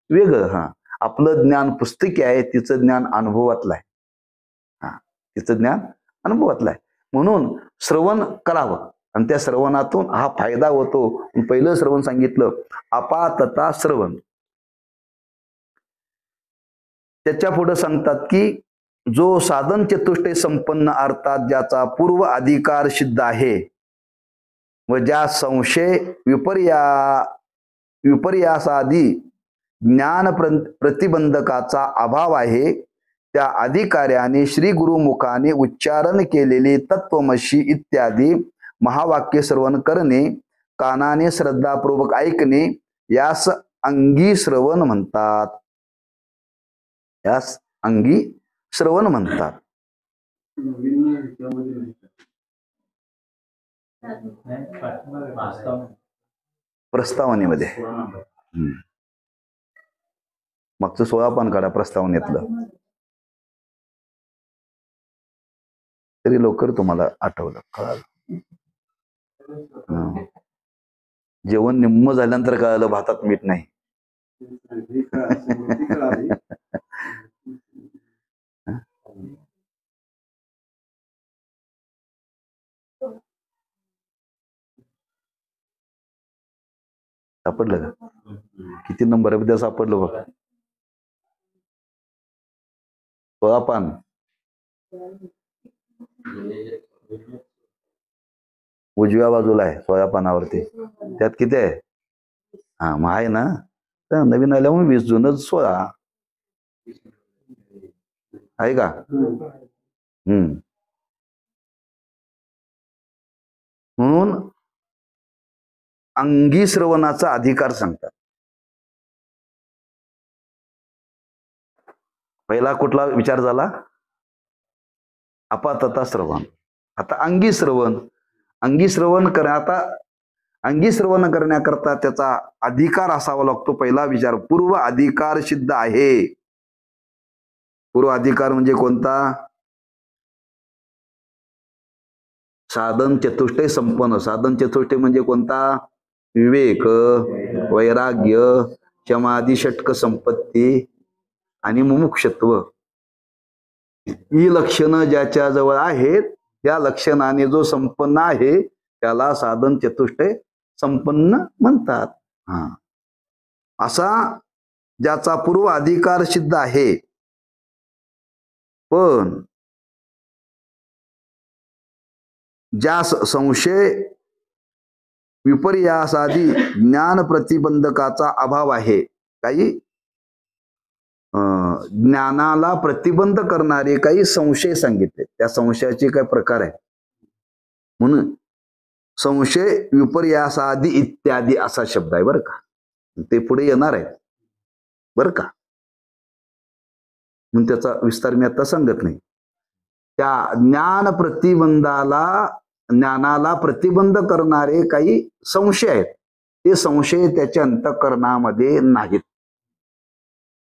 वेगळं. आपलं ज्ञान पुस्तकी आहे, तिचं ज्ञान अनुभवातलं आहे. तिचं ज्ञान अनुभवातलं आहे. म्हणून श्रवण करावं, आणि त्या श्रवणातून हा फायदा होतो. पहिलं श्रवण सांगितलं, आपातता श्रवण. त्याच्या पुढे सांगतात की जो साधन चतुष्टय संपन्न, अर्थात ज्याचा पूर्व अधिकार सिद्ध आहे व ज्या संशय विपर्यासादी ज्ञान प्रतिबंधकाचा अभाव आहे, त्या अधिकाऱ्याने श्री गुरुमुखाने उच्चारण केलेले तत्वमशी इत्यादी महावाक्य श्रवण करणे, कानाने श्रद्धापूर्वक ऐकणे, यास अंगी श्रवण म्हणतात. यास अंगी श्रवण म्हणतात. प्रस्तावनेमध्ये मागचं 16 पान काढा प्रस्तावनेतलं, तरी लवकर तुम्हाला आठवलं, कळालं. जेवण निम्म झाल्यानंतर कळालं भातात मीठ नाही. सापडलं का? किती नंबर आहे? उद्या सापडलं बघ. 16 पान. उजव्या बाजूला आहे 16 पानावरती. त्यात किती आहे? हा मग आहे ना. तर नवीन आल्यामुळे 20 जुनं 16 आहे का? म्हणून अंगी श्रवणाचा अधिकार सांगतात. पहिला कुठला विचार झाला? अपातता श्रवण. आता अंगी श्रवण. अंगी श्रवण आता अंगी श्रवण करण्याकरता त्याचा अधिकार असावा लागतो. पहिला विचार पूर्व अधिकार सिद्ध आहे. पूर्व अधिकार म्हणजे कोणता? साधन चतुष्टय संपन्न. साधन चतुष्टय म्हणजे कोणता? विवेक, वैराग्य, क्षमादी षटक संपत्ती आणि मुमुक्षत्व. ही लक्षणं ज्याच्या जवळ आहेत त्या लक्षणाने जो संपन्न आहे त्याला साधन चतुष्टय संपन्न म्हणतात. असा ज्याचा पूर्व अधिकार सिद्ध आहे, पण ज्या संशय विपर्यासादी ज्ञान प्रतिबंधकाचा अभाव आहे. काही ज्ञानाला प्रतिबंध करणारे काही संशय सांगितले. त्या संशयाचे काय प्रकार आहे म्हणून संशय विपर्यासादी इत्यादी असा शब्द आहे बरं का. ते पुढे येणार आहे बरं का. म्हणून त्याचा विस्तार मी आता सांगत नाही. त्या ज्ञानाला प्रतिबंध करणारे काही संशय आहेत. ते संशय त्याच्या अंतःकरणामध्ये नाहीत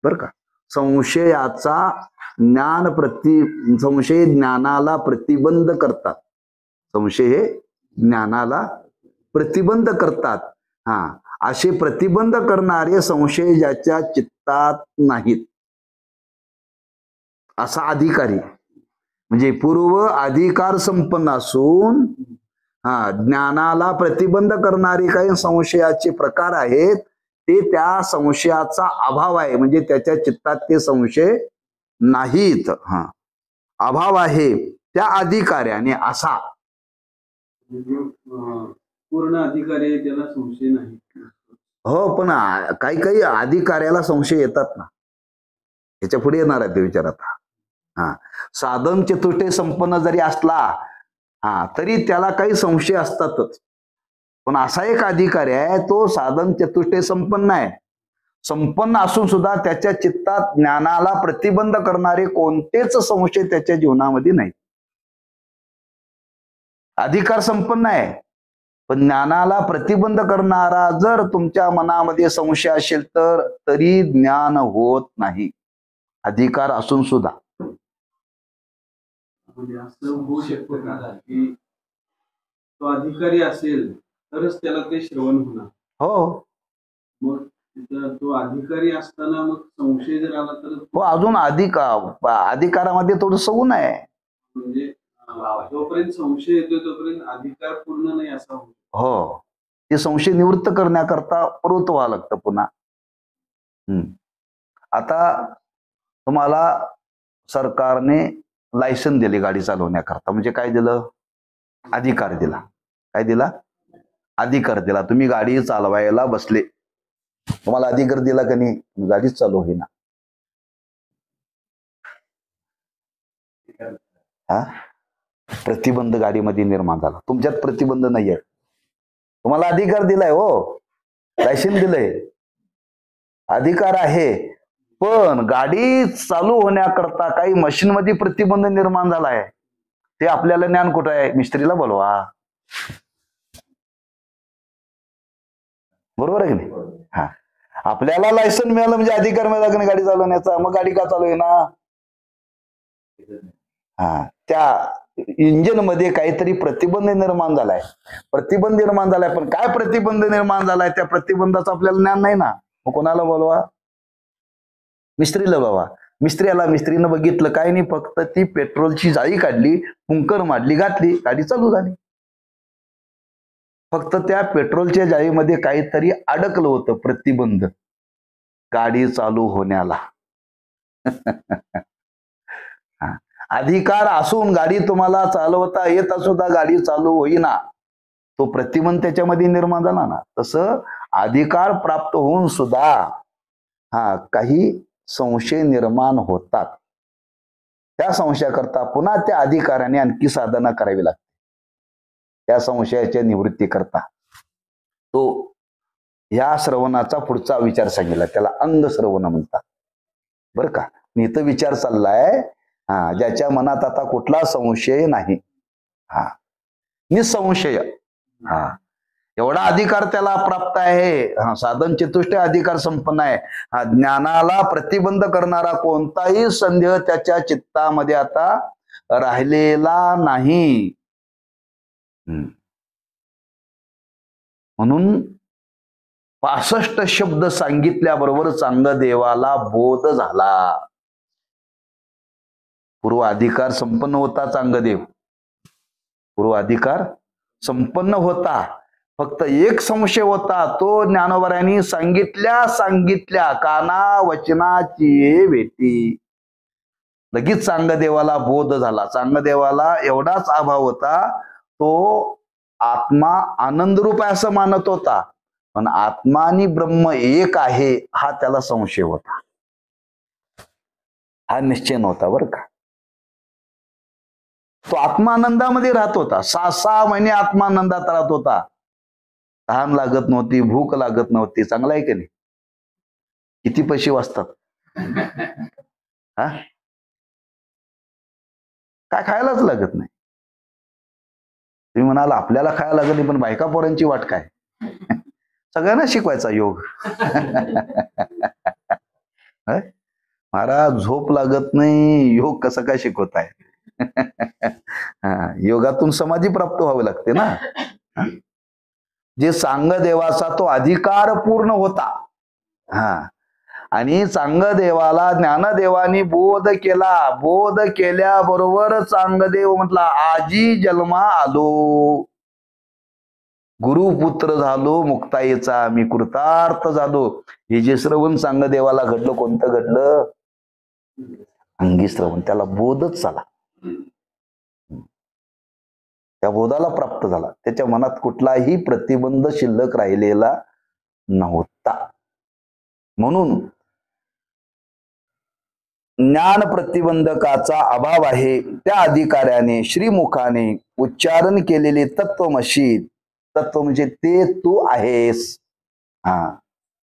बरं का. संशयाचा संशय ज्ञानाला प्रतिबंध करतात. संशय हे ज्ञानाला प्रतिबंध करतात. असे प्रतिबंध करणारे संशय ज्याच्या चित्तात नाहीत असा अधिकारी म्हणजे पूर्व अधिकार संपन्न असून ज्ञानाला प्रतिबंध करणारे काही संशयाचे प्रकार आहेत. ते त्या संशयाचा अभाव आहे म्हणजे त्याच्या चित्तात ते संशय नाहीत. अभाव आहे त्या अधिकाऱ्याने असा. पूर्ण अधिकारी त्याला संशय नाही. हो पण काही काही अधिकाऱ्याला संशय येतात ना. याच्या पुढे येणार आहे ते विचार आता. साधन चतुष्टय संपन्न जरी असला तरी त्याला काही संशय असतातच. पण असा एक अधिकारी आहे तो साधन चतुष्टय संपन्न आहे. संपन्न असून सुद्धा त्याच्या चित्तात ज्ञानाला प्रतिबंध करणारे कोणतेच संशय त्याच्या जीवनामध्ये नाही. अधिकार संपन्न आहे पण ज्ञानाला प्रतिबंध करणारा जर तुमच्या मनामध्ये संशय असेल तर तरी ज्ञान होत नाही. अधिकार असून सुद्धा. म्हणजे असं होऊ शकतं का की तो अधिकारी असेल तरच त्याला ते श्रवण होणार? हो. मग तो अधिकारी असताना मग संशय जर आला तर? हो अजून अधिकारामध्ये थोडं सगुण आहे. म्हणजे जोपर्यंत संशय येतो तोपर्यंत अधिकार पूर्ण नाही असा होतो. हो ते संशय निवृत्त करण्याकरता प्रवृत्त व्हावं लागतं पुन्हा. आता तुम्हाला सरकारने लायसन दिले गाडी चालवण्याकरता. म्हणजे काय दिलं? अधिकार दिला. काय दिला? अधिकार दिला. तुम्ही गाडी चालवायला बसले, तुम्हाला अधिकार दिला का नाही? गाडीच चालू होईना. प्रतिबंध गाडीमध्ये निर्माण झाला. तुमच्यात प्रतिबंध नाहीये. तुम्हाला अधिकार दिलाय. हो लायसन दिलंय, अधिकार आहे. पण गाडी चालू होण्याकरता काही मशीन मध्ये प्रतिबंध निर्माण झालाय. ते आपल्याला ज्ञान कुठं आहे? मिस्त्रीला बोलवा. बरोबर आहे की नाही? आपल्याला लायसन मिळालं म्हणजे अधिकार मिळाला की नाही गाडी चालवण्याचा. मग गाडी का चालू आहे ना? त्या इंजिन मध्ये काहीतरी प्रतिबंध निर्माण झालाय. प्रतिबंध निर्माण झालाय. पण काय प्रतिबंध निर्माण झालाय त्या प्रतिबंधाचं आपल्याला ज्ञान नाही ना. मग कोणाला बोलवा? मिस्त्रीला बाबा. मिस्त्रीनं बघितलं काय नाही, फक्त ती पेट्रोलची जाळी काढली, कुंकर मारली, घातली, गाडी चालू झाली. फक्त त्या पेट्रोलच्या जाळीमध्ये काहीतरी अडकलं होतं, प्रतिबंध गाडी चालू होण्याला. अधिकार असून गाडी तुम्हाला चालवता येत सुद्धा गाडी चालू होईना, तो प्रतिबंध त्याच्यामध्ये निर्माण झाला ना. तसं अधिकार प्राप्त होऊन सुद्धा काही संशय निर्माण होतात. त्या संशयाकरता पुन्हा त्या अधिकाराने आणखी साधना करावी लागते. त्या संशयाच्या निवृत्ती करता तो या श्रवणाचा पुढचा विचार सांगितला, त्याला अंग श्रवण म्हणतात बरं का. इथं विचार चाललाय ज्याच्या मनात आता कुठला संशय नाही, निसंशय, एवढा अधिकार त्याला प्राप्त आहे. साधन चतुष्टय अधिकार संपन्न आहे. ज्ञानाला प्रतिबंध करणारा कोणताही संदेह त्याच्या चित्तामध्ये आता राहिलेला नाही. म्हणून 65 शब्द सांगितल्याबरोबर चांगदेवाला बोध झाला. पूर्व अधिकार संपन्न होता चांगदेव, पूर्व अधिकार संपन्न होता. फक्त एक संशय होता, तो ज्ञानोबांनी सांगितल्या काना वचनाची भेटी. लगेच चांगदेवाला बोध झाला. चांगदेवाला एवढाच अभाव होता, तो आत्मा आनंदरूप आहे असं मानत होता, पण आत्मा आणि ब्रह्म एक आहे हा त्याला संशय होता. हा निश्चय नव्हता बरं का. तो आत्मानंदामध्ये राहत होता. 6 महिने आत्मानंदात राहत होता. तहान लागत नव्हती, भूक लागत नव्हती. चांगला आहे की नाही? किती पैसे वाचतात? काय खायलाच लागत नाही. तुम्ही म्हणाल आपल्याला खायला लागत नाही, पण बायका पोरांची वाट काय? सगळ्यांना शिकवायचा योग. महाराज झोप लागत नाही, योग कसं काय शिकवताय? योगातून समाधी प्राप्त व्हावी लागते ना. जे चांगदेवाचा तो अधिकार पूर्ण होता. आणि चांगदेवाला ज्ञानदेवानी बोध केला. बोध केल्याबरोबर चांगदेव म्हटला आजी जन्मा आलो, गुरुपुत्र झालो, मुक्ताईचा मी कृतार्थ झालो. हे जे श्रवण चांगदेवाला घडलं, कोणतं घडलं? अंगी श्रवण. त्याला बोधच झाला, त्या बोधाला प्राप्त झाला. त्याच्या मनात कुठलाही प्रतिबंध शिल्लक राहिलेला नव्हता. म्हणून ज्ञान प्रतिबंधकाचा अभाव आहे. त्या अधिकाऱ्याने श्रीमुखाने उच्चारण केलेले तत्वमसी, तत्व म्हणजे ते तू आहेस.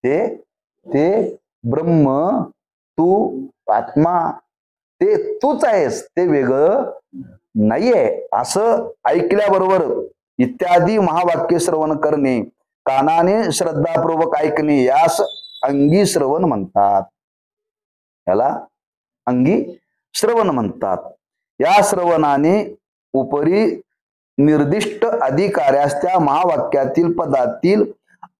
ते ब्रह्म, तू आत्मा, ते तूच आहेस, ते वेगळं नाहीये असं ऐकल्याबरोबर इत्यादी महावाक्य श्रवण करणे, कानाने श्रद्धापूर्वक ऐकणे यास अंगी श्रवण म्हणतात. याला अंगी श्रवण म्हणतात. या श्रवणाने उपरी निर्दिष्ट अधिकाऱ्यास त्या महावाक्यातील पदातील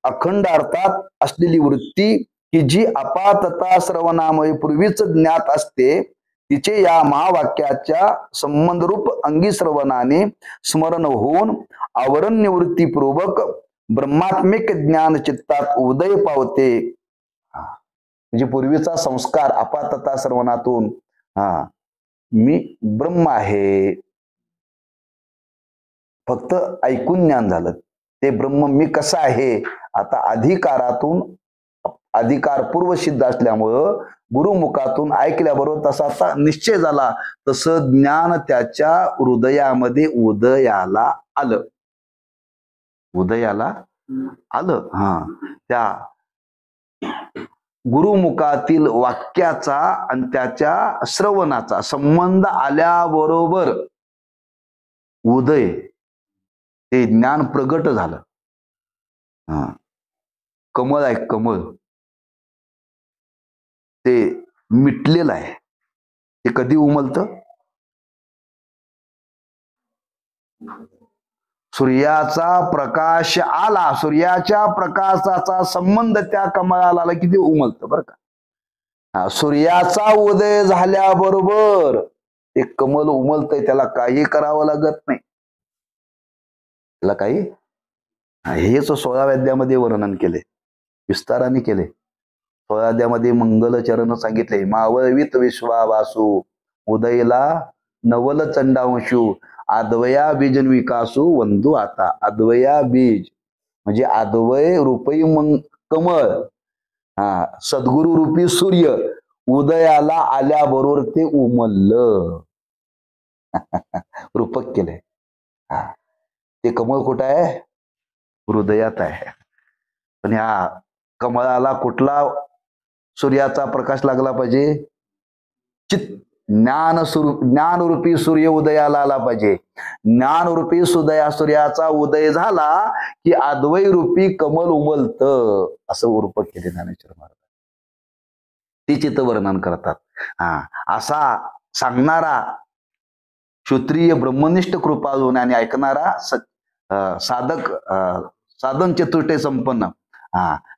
अखंड अर्थात असलेली वृत्ती की जी अपातता श्रवणामुळे पूर्वीच ज्ञात असते, तिचे या महावाक्याच्या संबंधरूप अंगी श्रवणाने स्मरण होऊन आवरण निवृत्तीपूर्वक ब्रह्मात्मिक ज्ञान चित्तात उदय पावते. म्हणजे पूर्वीचा संस्कार अपातता श्रवणातून मी ब्रह्म आहे फक्त ऐकून ज्ञान झालं. ते ब्रह्म मी कसं आहे आता अधिकारातून, अधिकार पूर्व सिद्ध असल्यामुळं गुरुमुखातून ऐकल्याबरोबर तसा आता निश्चय झाला. तसं ज्ञान त्याच्या हृदयामध्ये उदयाला आलं. उदयाला आलं. त्या गुरुमुखातील वाक्याचा आणि त्याच्या श्रवणाचा संबंध आल्याबरोबर उदय, ते ज्ञान प्रगट झालं. कमळ आहे, कमळ ते मिटलेलं आहे. ते कधी उमलतं? सूर्याचा प्रकाश आला, सूर्याच्या प्रकाशाचा संबंध त्या कमळाला आला की ते उमलतं बरं का. सूर्याचा उदय झाल्याबरोबर ते कमळ उमलतंय. त्याला काही करावं लागत नाही. त्याला काही हेच 16व्या अध्यायामध्ये वर्णन केले, विस्ताराने केले. 16व्या अध्यायामध्ये मंगलचरण सांगितले. मावळवीत विश्वावासू उदयला नवल चंडांशू आद्वया बीजन विकासू वंदू आता. आद्वया बीज म्हणजे आद्वय रूपी कमळ, सद्गुरु रूपी सूर्य उदयाला आल्याबरोबर ते उमललं. रूपक केले. ते कमळ कुठं आहे? हृदयात आहे. पण ह्या कमळाला कुठला सूर्याचा प्रकाश लागला पाहिजे? ज्ञानरूपी सूर्य उदयाला आला पाहिजे. ज्ञानरूपी सूर्याचा उदय झाला की अद्वै रूपी कमल उमलत, असं रूपक केले ज्ञानेश्वर महाराज. ती चित्त वर्णन करतात. असा सांगणारा क्षत्रिय ब्रह्मनिष्ठ कृपाळू आणि ऐकणारा साधक, साधन चतुष्टय संपन्न,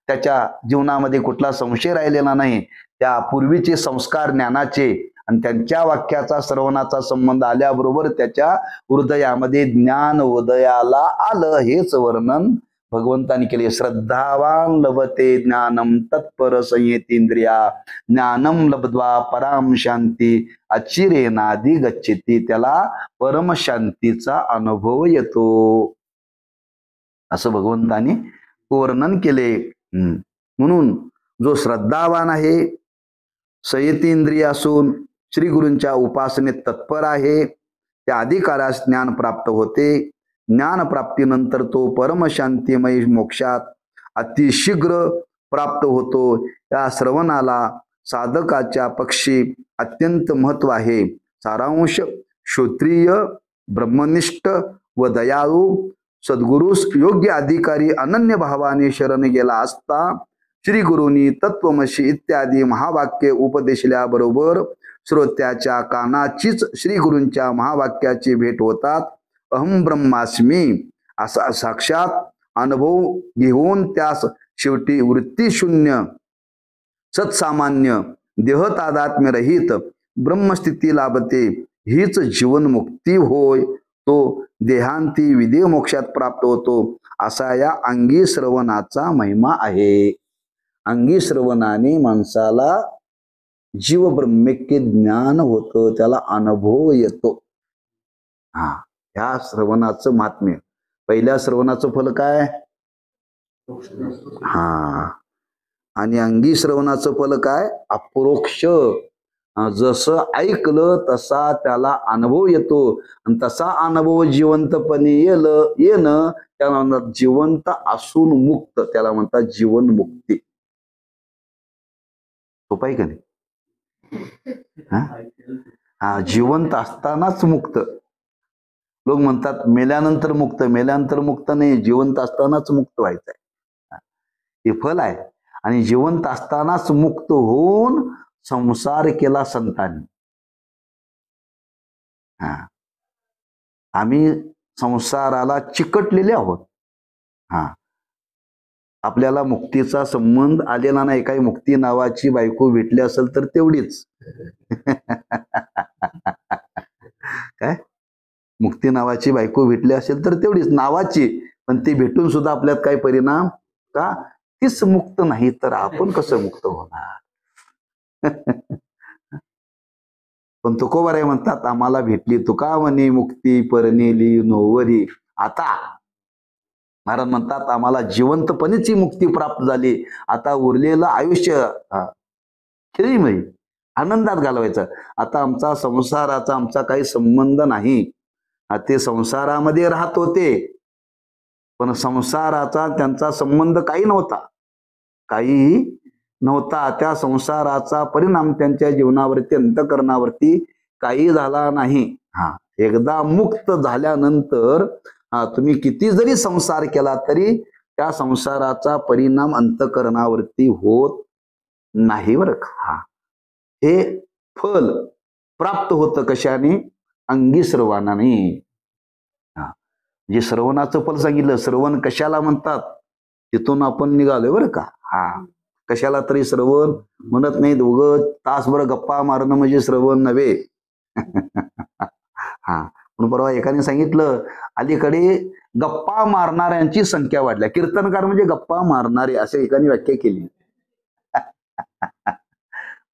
त्याच्या जीवनामध्ये कुठला संशय राहिलेला नाही. त्या पूर्वीचे संस्कार ज्ञानाचे आणि त्यांच्या वाक्याचा श्रवणाचा संबंध आल्याबरोबर त्याच्या हृदयामध्ये ज्ञान उदयाला आलं. हेच वर्णन भगवंतांनी केले. श्रद्धावान लभते ज्ञानम तत्पर संयेतेंद्रिया ज्ञानम लब्ध्वा पराम शांती अचिरेनादि गच्छति. त्याला परम शांतीचा अनुभव येतो, असं भगवंतांनी वर्णन केले. म्हणून जो श्रद्धावान आहे, संयतेंद्रिय असून श्री गुरूंच्या उपासनेत तत्पर आहे, त्या अधिकारास ज्ञान प्राप्त होते. ज्ञान प्राप्तीनंतर तो परमशांतिमय मोक्षात अतिशीघ्र प्राप्त होतो. या श्रवणाला साधकाच्या पक्षी अत्यंत महत्व आहे. सारांश: श्रोत्रिय ब्रह्मनिष्ठ व दयाळू सद्गुरूस योग्य अधिकारी अनन्य भावाने शरण गेला असता श्री गुरूंनी तत्वमसी इत्यादी महावाक्य उपदेशल्याबरोबर श्रोत्याच्या कानाचीच श्री गुरूंच्या महावाक्याची भेट होतात. अहम ब्रह्मास्मी असा साक्षात अनुभव घेऊन त्यास शेवटी वृत्तीशून्य सत्सामान्य देहतादात्म्य रहित ब्रह्मस्थिती लाभते. हीच जीवनमुक्ती होय. तो देहांती विदेह मोक्षात प्राप्त होतो. असा या अंगी श्रवणाचा महिमा आहे. अंगी श्रवणाने माणसाला जीव ब्रह्मैक्य ज्ञान होतं, त्याला अनुभव येतो. ह्या श्रवणाचं महात्म्य. पहिल्या श्रवणाचं फल काय? आणि अंगी श्रवणाचं फल काय? अपरोक्ष. जसं ऐकलं तसा त्याला अनुभव येतो, आणि तसा अनुभव जिवंतपणे येणं त्याला म्हणतात जिवंत असून मुक्त, त्याला म्हणतात जीवन मुक्ती. सोपं आहे का नाही? जिवंत असतानाच मुक्त. लोक म्हणतात मेल्यानंतर मुक्त. मेल्यानंतर मुक्त नाही, जिवंत असतानाच मुक्त व्हायचंय. हे फल आहे. आणि जिवंत असतानाच मुक्त होऊन संसार केला संतांनी. आम्ही संसाराला चिकटलेले आहोत. आपल्याला मुक्तीचा संबंध आलेला नाही. काही मुक्ती नावाची बायको भेटली असेल तर तेवढीच. काय मुक्ती नावाची बायको भेटली असेल तर तेवढीच नावाची, पण ती भेटून सुद्धा आपल्यात काय परिणाम? का तीच मुक्त नाही तर आपण कसं मुक्त होणार? पण तुकोबाराय म्हणतात आम्हाला भेटली तुका म्हणे मुक्ती परनेली नोवरी. आता महाराज म्हणतात आम्हाला जिवंतपणेची मुक्ती प्राप्त झाली. आता उरलेलं आयुष्य खेळीमय आनंदात घालवायचं. आता आमचा संसाराचा आमचा काही संबंध नाही. ते संसारामध्ये राहत होते, पण संसाराचा त्यांचा संबंध काही नव्हता, काहीही नव्हता. त्या संसाराचा परिणाम त्यांच्या जीवनावरती अंतःकरणावरती काही झाला नाही. एकदा मुक्त झाल्यानंतर तुम्ही किती जरी संसार केला तरी त्या संसाराचा परिणाम अंतःकरणावरती होत नाही बरं का. हे फल प्राप्त होतं कशाने? अंगी श्रवणाने. जे श्रवणाचं फल सांगितलं. श्रवण कशाला म्हणतात तिथून आपण निघालोय बरं का. कशाला तरी श्रवण म्हणत नाही. दोघं तासभर गप्पा मारणं म्हणजे श्रवण नव्हे. म्हणून परवा एकाने सांगितलं, अलीकडे गप्पा मारणाऱ्यांची संख्या वाढल्या. कीर्तनकार म्हणजे गप्पा मारणारे, असे एकाने व्याख्या केली.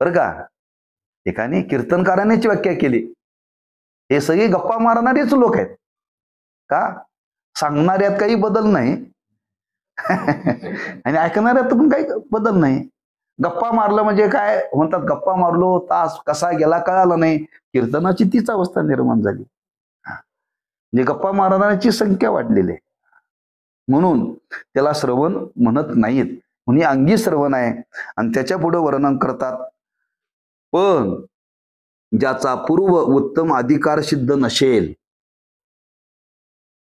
बरं का, एकाने कीर्तनकारानेच व्याख्या केली. हे सगळे गप्पा मारणारेच लोक आहेत का? सांगणाऱ्यात काही बदल नाही आणि ऐकणाऱ्यात पण काही बदल नाही. गप्पा मारलं म्हणजे काय म्हणतात, गप्पा मारलो, तास कसा गेला कळाला नाही. कीर्तनाची तीच अवस्था निर्माण झाली. म्हणजे गप्पा मारणाऱ्यांची संख्या वाढलेली आहे, म्हणून त्याला श्रवण म्हणत नाहीत. म्हणजे अंगी श्रवण आहे. आणि त्याच्या पुढे वर्णन करतात, पण ज्याचा पूर्व उत्तम अधिकार सिद्ध नसेल,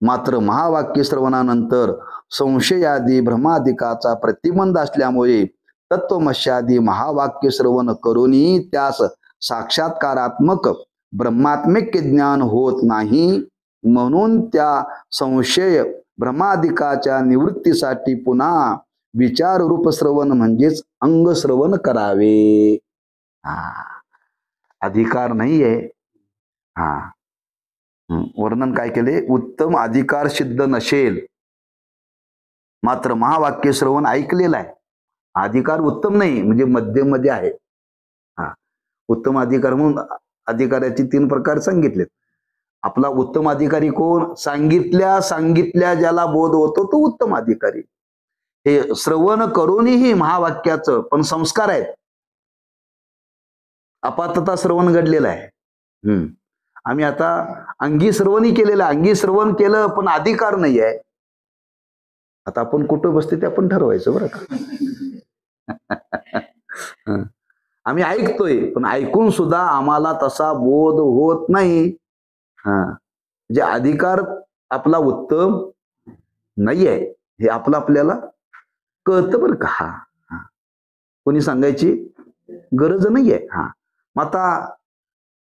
मात्र महावाक्य श्रवणानंतर संशयादी भ्रमाधिकाचा प्रतिबंध असल्यामुळे तत्वमस्यादी महावाक्य श्रवण करूनही त्यास साक्षात्कारात्मक ब्रह्मात्मिक ज्ञान होत नाही. म्हणून त्या संशय भ्रमाधिकाच्या निवृत्तीसाठी पुन्हा विचार रूप श्रवण म्हणजेच अंग श्रवण करावे. अधिकार नाहीये. वर्णन काय केले, उत्तम अधिकार सिद्ध नसेल, मात्र महावाक्य श्रवण ऐकलेलं आहे. अधिकार उत्तम नाही म्हणजे मध्यम मध्ये आहे. उत्तम अधिकार म्हणून अधिकाराचे 3 प्रकार सांगितलेत. आपला उत्तम अधिकारी कोण? सांगितल्या ज्याला बोध होतो तो उत्तम अधिकारी. हे श्रवण करूनही महावाक्याचं पण संस्कार आहेत. अपातता श्रवण घडलेलं आहे. आम्ही आता अंगी श्रवणही केलेलं आहे. अंगी श्रवण केलं पण अधिकार नाही आहे. आता आपण कुठं बसते ते आपण ठरवायचं बरं का. आम्ही ऐकतोय पण ऐकून सुद्धा आम्हाला तसा बोध होत नाही. म्हणजे अधिकार आपला उत्तम नाही आहे हे आपल्याला कळतं बरं का. कोणी सांगायची गरज नाही आहे. मग आता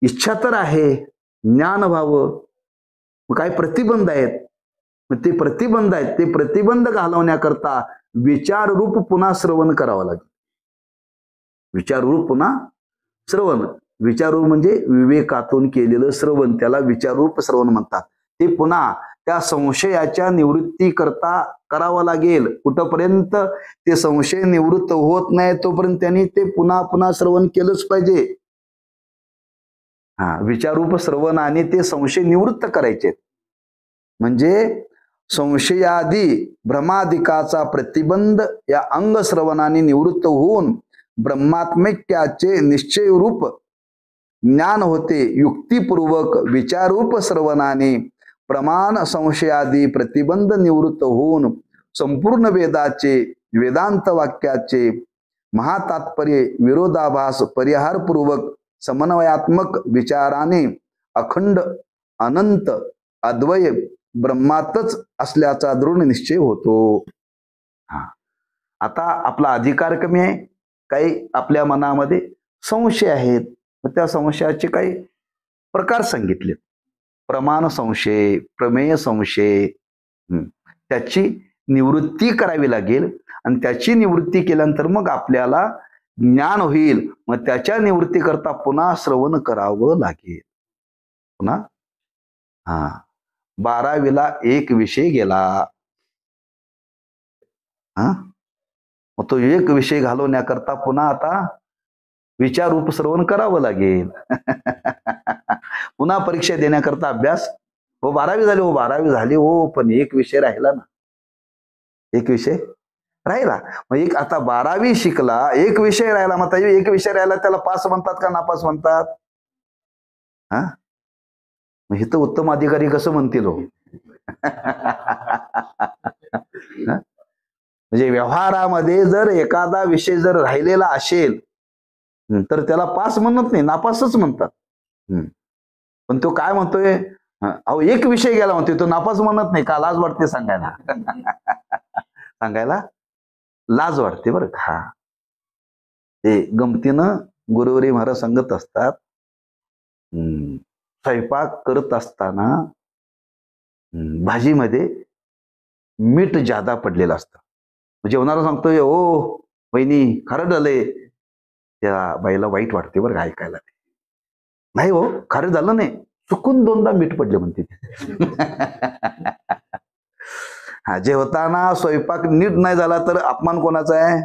इच्छा तर आहे, ज्ञान व्हावं, मग काय प्रतिबंध आहेत. मग ते प्रतिबंध आहेत, ते प्रतिबंध घालवण्याकरता विचाररूप पुन्हा श्रवण करावं लागेल. विचाररूप पुन्हा श्रवण, विचाररूप म्हणजे विवेकातून केलेलं श्रवण, त्याला विचाररूप श्रवण म्हणतात. ते पुन्हा त्या संशयाच्या निवृत्ती करता करावं लागेल. कुठपर्यंत ते संशय निवृत्त होत नाही तोपर्यंत त्यांनी ते पुन्हा पुन्हा श्रवण केलंच पाहिजे. विचाररूप श्रवणाने ते संशय निवृत्त करायचे. म्हणजे संशयादी भ्रमाधिकाचा प्रतिबंध या अंग श्रवणाने निवृत्त होऊन ब्रह्मात्मिक्याचे निश्चय रूप ज्ञान होते. युक्तिपूर्वक विचाररूप श्रवणाने प्रमाण संशयादी प्रतिबंध निवृत्त होऊन संपूर्ण वेदाचे वेदांत वाक्याचे महातात्पर्य विरोधाभास परिहारपूर्वक समन्वयात्मक विचाराने अखंड अनंत अद्वय ब्रह्मातच असल्याचा दृढ निश्चय होतो. आता आपला अधिकार कमी आहे, काही आपल्या मनामध्ये संशय आहेत. त्या संशयाचे काही प्रकार सांगितले. प्रमाण संशय, प्रमेय संशय, त्याची निवृत्ती करावी लागेल. आणि त्याची निवृत्ती केल्यानंतर मग आपल्याला ज्ञान होईल. मग त्याच्या निवृत्ती करता पुन्हा श्रवण करावं लागेल. पुन्हा 12वीला एक विषय गेला. मग तो एक विषय घालवण्याकरता पुन्हा आता विचाररूप श्रवण करावं लागेल. पुन्हा परीक्षा देण्याकरता अभ्यास. 12वी झाली, 12वी झाली, पण एक विषय राहिला ना. एक विषय राहिला. मग आता 12वी शिकला, एक विषय राहिला. मग एक विषय राहिला त्याला पास म्हणतात का नापास म्हणतात? मग इथं उत्तम अधिकारी कसं म्हणतील हो? म्हणजे व्यवहारामध्ये जर एखादा विषय जर राहिलेला असेल तर त्याला पास म्हणत नाही, नापासच म्हणतात. पण तो काय म्हणतोय, अहो एक विषय गेला म्हणतोय, तो नापास म्हणत नाही का? लाज वाटते सांगायला. सांगायला लाज वाटते बरं का. ते गमतीनं गुरुवारी महाराज सांगत असतात, स्वयंपाक करत असताना भाजीमध्ये मीठ जादा पडलेलं असतं. जेवणारा सांगतोय, ओ वहिनी खरं झालंय. त्या बाईला वाईट वाटते बरं का ऐकायला. नाही हो, खरं झालं नाही. चुकून 2दा मीठ पडले म्हणते हा, जेवताना स्वयंपाक नीट नाही झाला तर अपमान कोणाचा आहे?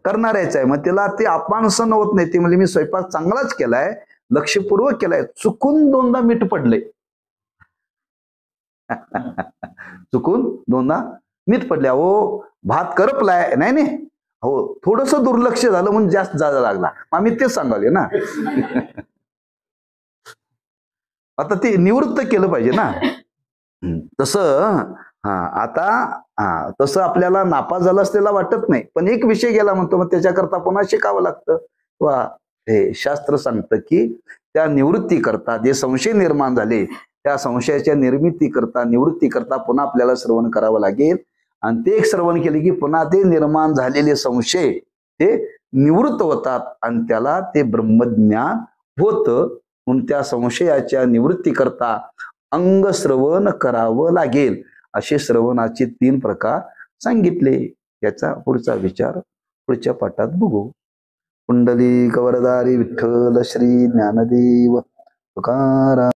करणाऱ्याच आहे. मग तिला ते अपमान सहन होत नाही. ती म्हणजे मी स्वयंपाक चांगलाच केलाय, लक्षपूर्वक केलाय, चुकून 2दा मीठ पडले. चुकून 2दा मीठ पडले. अहो भात करपलाय, नाही नाही, हो थोडस दुर्लक्ष झालं म्हणून जास्त जायला लागला. आम्ही तेच सांगाले ना. आता ते निवृत्त केलं पाहिजे ना. तसं तसं आपल्याला नापास झालं असलेला वाटत नाही, पण एक विषय गेला म्हणतो, मग त्याच्याकरता पुन्हा शिकावं लागतं. वा, हे शास्त्र सांगतं की त्या निवृत्ती करता जे संशय निर्माण झाले, त्या संशयाच्या निवृत्ती करता पुन्हा आपल्याला श्रवण करावं लागेल. आणि ते एक श्रवण केले की पुन्हा ते निर्माण झालेले संशय ते निवृत्त होतात आणि त्याला ते ब्रह्मज्ञान होतं. म्हणून त्या संशयाच्या निवृत्ती करता अंग श्रवण करावं लागेल. असे श्रवणाचे 3 प्रकार सांगितले. याचा पुढचा विचार पुढच्या पाठात बघू. पुंडलिक वरदारी विठ्ठल श्री ज्ञानदेव तुकाराम.